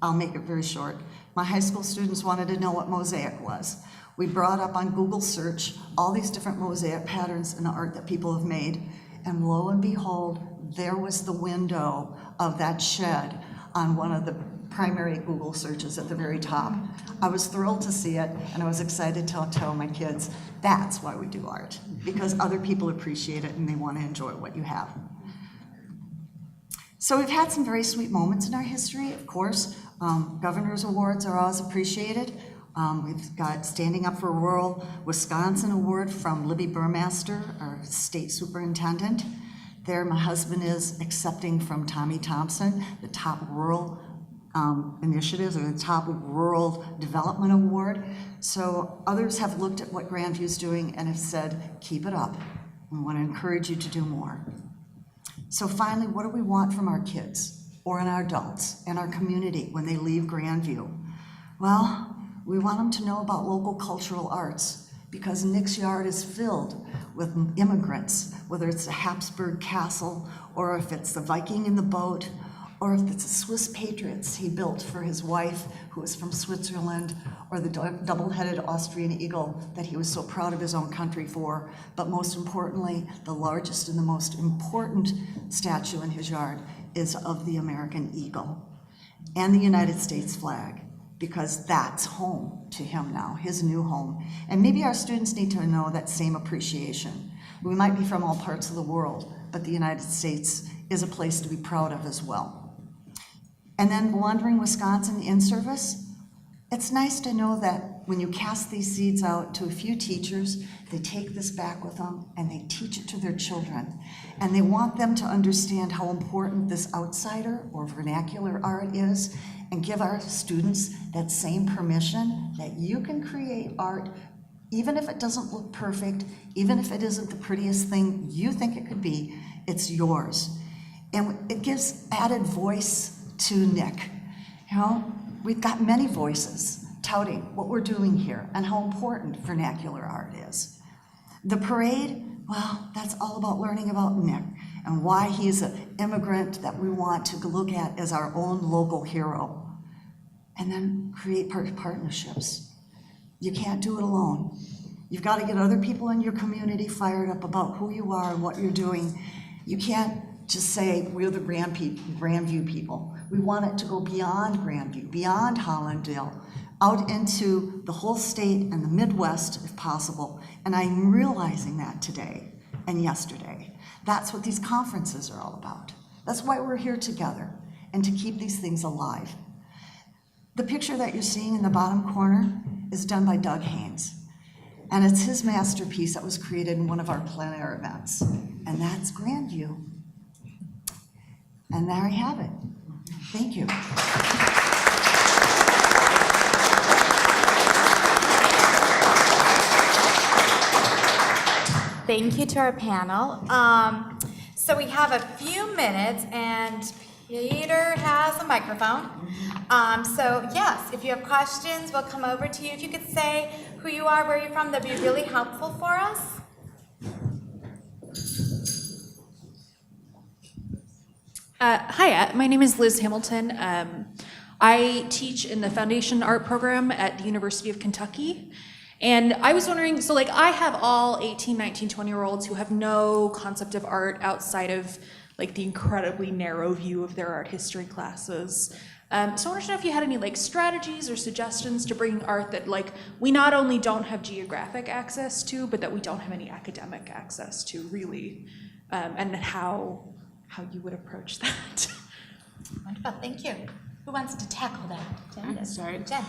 Speaker 5: I'll make it very short. My high school students wanted to know what mosaic was. We brought up on Google search all these different mosaic patterns in the art that people have made, and lo and behold, there was the window of that shed on one of the primary Google searches at the very top. I was thrilled to see it, and I was excited to tell my kids, that's why we do art, because other people appreciate it and they want to enjoy what you have. So we've had some very sweet moments in our history, of course. Governor's awards are always appreciated. We've got Standing Up for Rural Wisconsin Award from Libby Burmaster, our state superintendent. There, my husband is accepting from Tommy Thompson the top rural initiatives, or the top rural development award. So others have looked at what Grandview's doing and have said, keep it up. We want to encourage you to do more. So finally, what do we want from our kids or in our adults and our community when they leave Grandview? Well, we want them to know about local cultural arts, because Nick's yard is filled with immigrants, whether it's the Habsburg Castle, or if it's the Viking in the boat, or if it's the Swiss Patriots he built for his wife who was from Switzerland, or the double-headed Austrian eagle that he was so proud of his own country for, but most importantly, the largest and the most important statue in his yard is of the American eagle and the United States flag, because that's home to him now, his new home. And maybe our students need to know that same appreciation. We might be from all parts of the world, but the United States is a place to be proud of as well. And then Wandering Wisconsin in service, it's nice to know that when you cast these seeds out to a few teachers, they take this back with them and they teach it to their children. And they want them to understand how important this outsider or vernacular art is, and give our students that same permission that you can create art even if it doesn't look perfect, even if it isn't the prettiest thing you think it could be, it's yours. And it gives added voice to Nick. You know, we've got many voices touting what we're doing here and how important vernacular art is. The parade, well, that's all about learning about Nick and why he's an immigrant that we want to look at as our own local hero. And then create partnerships. You can't do it alone. You've got to get other people in your community fired up about who you are and what you're doing. You can't just say, we're the Grandview people. We want it to go beyond Grandview, beyond Hollandale, out into the whole state and the Midwest if possible. And I'm realizing that today and yesterday. That's what these conferences are all about. That's why we're here together, and to keep these things alive. The picture that you're seeing in the bottom corner is done by Doug Haynes. And it's his masterpiece that was created in one of our plein air events. And that's Grandview. And there you have it. Thank you.
Speaker 1: Thank you to our panel. So we have a few minutes, and Peter has a microphone. So yes, if you have questions, we'll come over to you. If you could say who you are, where you're from, that'd be really helpful for us.
Speaker 6: Hi, my name is Liz Hamilton. I teach in the Foundation Art program at the University of Kentucky. And I was wondering, so like I have all 18, 19, 20-year-olds who have no concept of art outside of like the incredibly narrow view of their art history classes. So I wanted to know if you had any like strategies or suggestions to bringing art that like we not only don't have geographic access to, but that we don't have any academic access to really, and how you would approach that.
Speaker 1: Wonderful, thank you. Who wants to tackle that?
Speaker 3: I can start.
Speaker 1: Jen.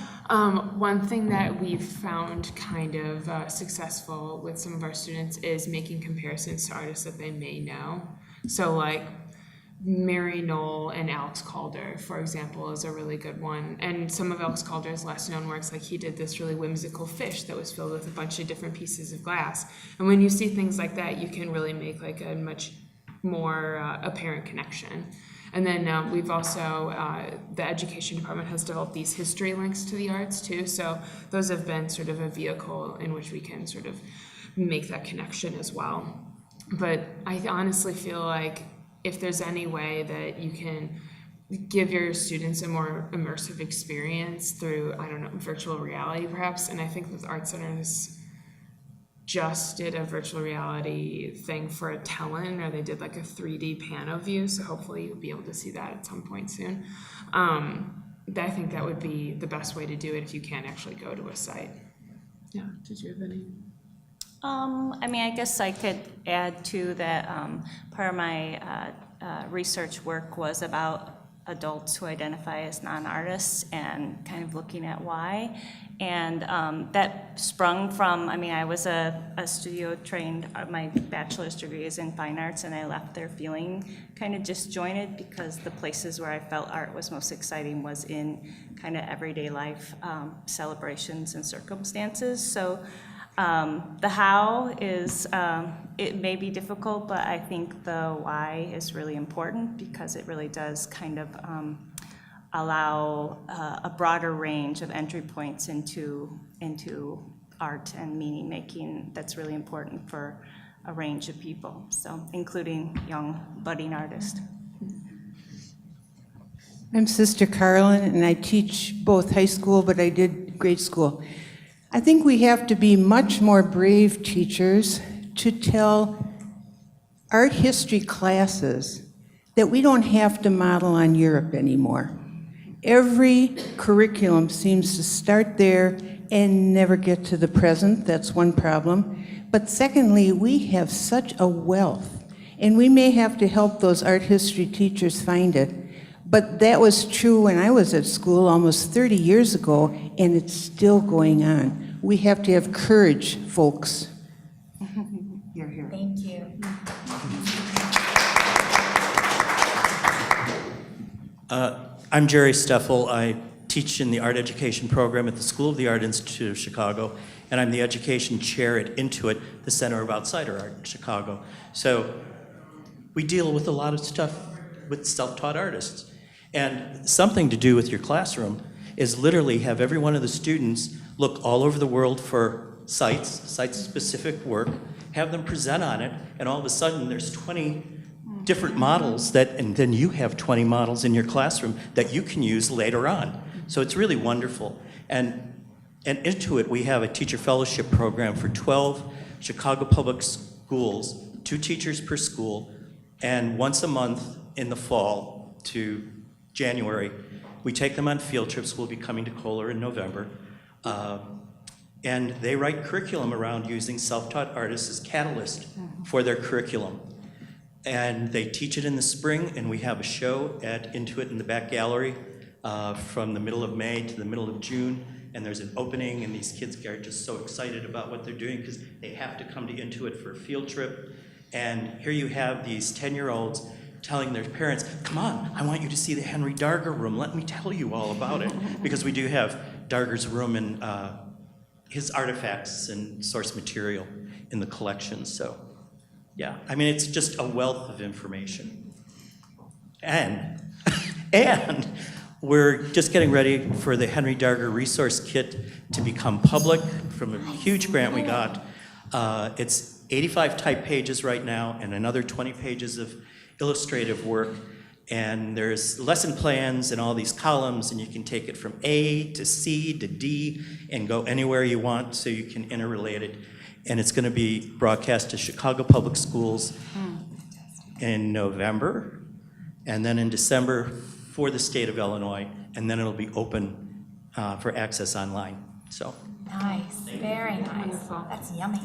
Speaker 3: One thing that we've found kind of successful with some of our students is making comparisons to artists that they may know. So like Mary Knoll and Alex Calder, for example, is a really good one. And some of Alex Calder's less known works, like he did this really whimsical fish that was filled with a bunch of different pieces of glass. And when you see things like that, you can really make like a much more apparent connection. And then we've also, the education department has developed these history links to the arts too. So those have been sort of a vehicle in which we can sort of make that connection as well. But I honestly feel like if there's any way that you can give your students a more immersive experience through, I don't know, virtual reality perhaps, and I think with Art Centers just did a virtual reality thing for a Tellin, or they did like a 3D Pano view, so hopefully you'll be able to see that at some point soon. I think that would be the best way to do it if you can't actually go to a site. Yeah, did you have any?
Speaker 2: I mean, I guess I could add to that part of my research work was about adults who identify as non-artists and kind of looking at why. And that sprung from, I mean, I was a studio trained, my bachelor's degree is in fine arts, and I left there feeling kind of disjointed because the places where I felt art was most exciting was in kind of everyday life celebrations and circumstances. So the how is, it may be difficult, but I think the why is really important because it really does kind of allow a broader range of entry points into art and meaning making that's really important for a range of people, so including young budding artists.
Speaker 7: I'm Sister Carolyn, and I teach both high school, but I did grade school. I think we have to be much more brave teachers to tell art history classes that we don't have to model on Europe anymore. Every curriculum seems to start there and never get to the present. That's one problem. But secondly, we have such a wealth, and we may have to help those art history teachers find it. But that was true when I was at school almost 30 years ago, and it's still going on. We have to have courage, folks.
Speaker 5: You're here.
Speaker 1: Thank you.
Speaker 8: I'm Jerry Steffel. I teach in the art education program at the School of the Art Institute of Chicago, and I'm the education chair at Intuit, the Center of Outsider Art in Chicago. So we deal with a lot of stuff with self-taught artists. And something to do with your classroom is literally have every one of the students look all over the world for site-specific work, have them present on it, and all of a sudden there's 20 different models and then you have 20 models in your classroom that you can use later on. So it's really wonderful. And into it, we have a teacher fellowship program for 12 Chicago public schools, 2 teachers per school, and once a month in the fall to January, we take them on field trips. We'll be coming to Kohler in November. And they write curriculum around using self-taught artists as catalyst for their curriculum. And they teach it in the spring, and we have a show at Intuit in the back gallery from the middle of May to the middle of June. And there's an opening, and these kids are just so excited about what they're doing because they have to come to Intuit for a field trip. And here you have these 10-year-olds telling their parents, come on, I want you to see the Henry Darger room. Let me tell you all about it. Because we do have Darger's room and his artifacts and source material in the collection. So, yeah, I mean, it's just a wealth of information. And we're just getting ready for the Henry Darger Resource Kit to become public from a huge grant we got. It's 85 type pages right now and another 20 pages of illustrative work. And there's lesson plans and all these columns, and you can take it from A to C to D and go anywhere you want so you can interrelate it. And it's going to be broadcast to Chicago Public Schools in November, and then in December for the state of Illinois, and then it'll be open for access online. So.
Speaker 1: Nice, very nice.
Speaker 3: Wonderful.
Speaker 1: That's yummy.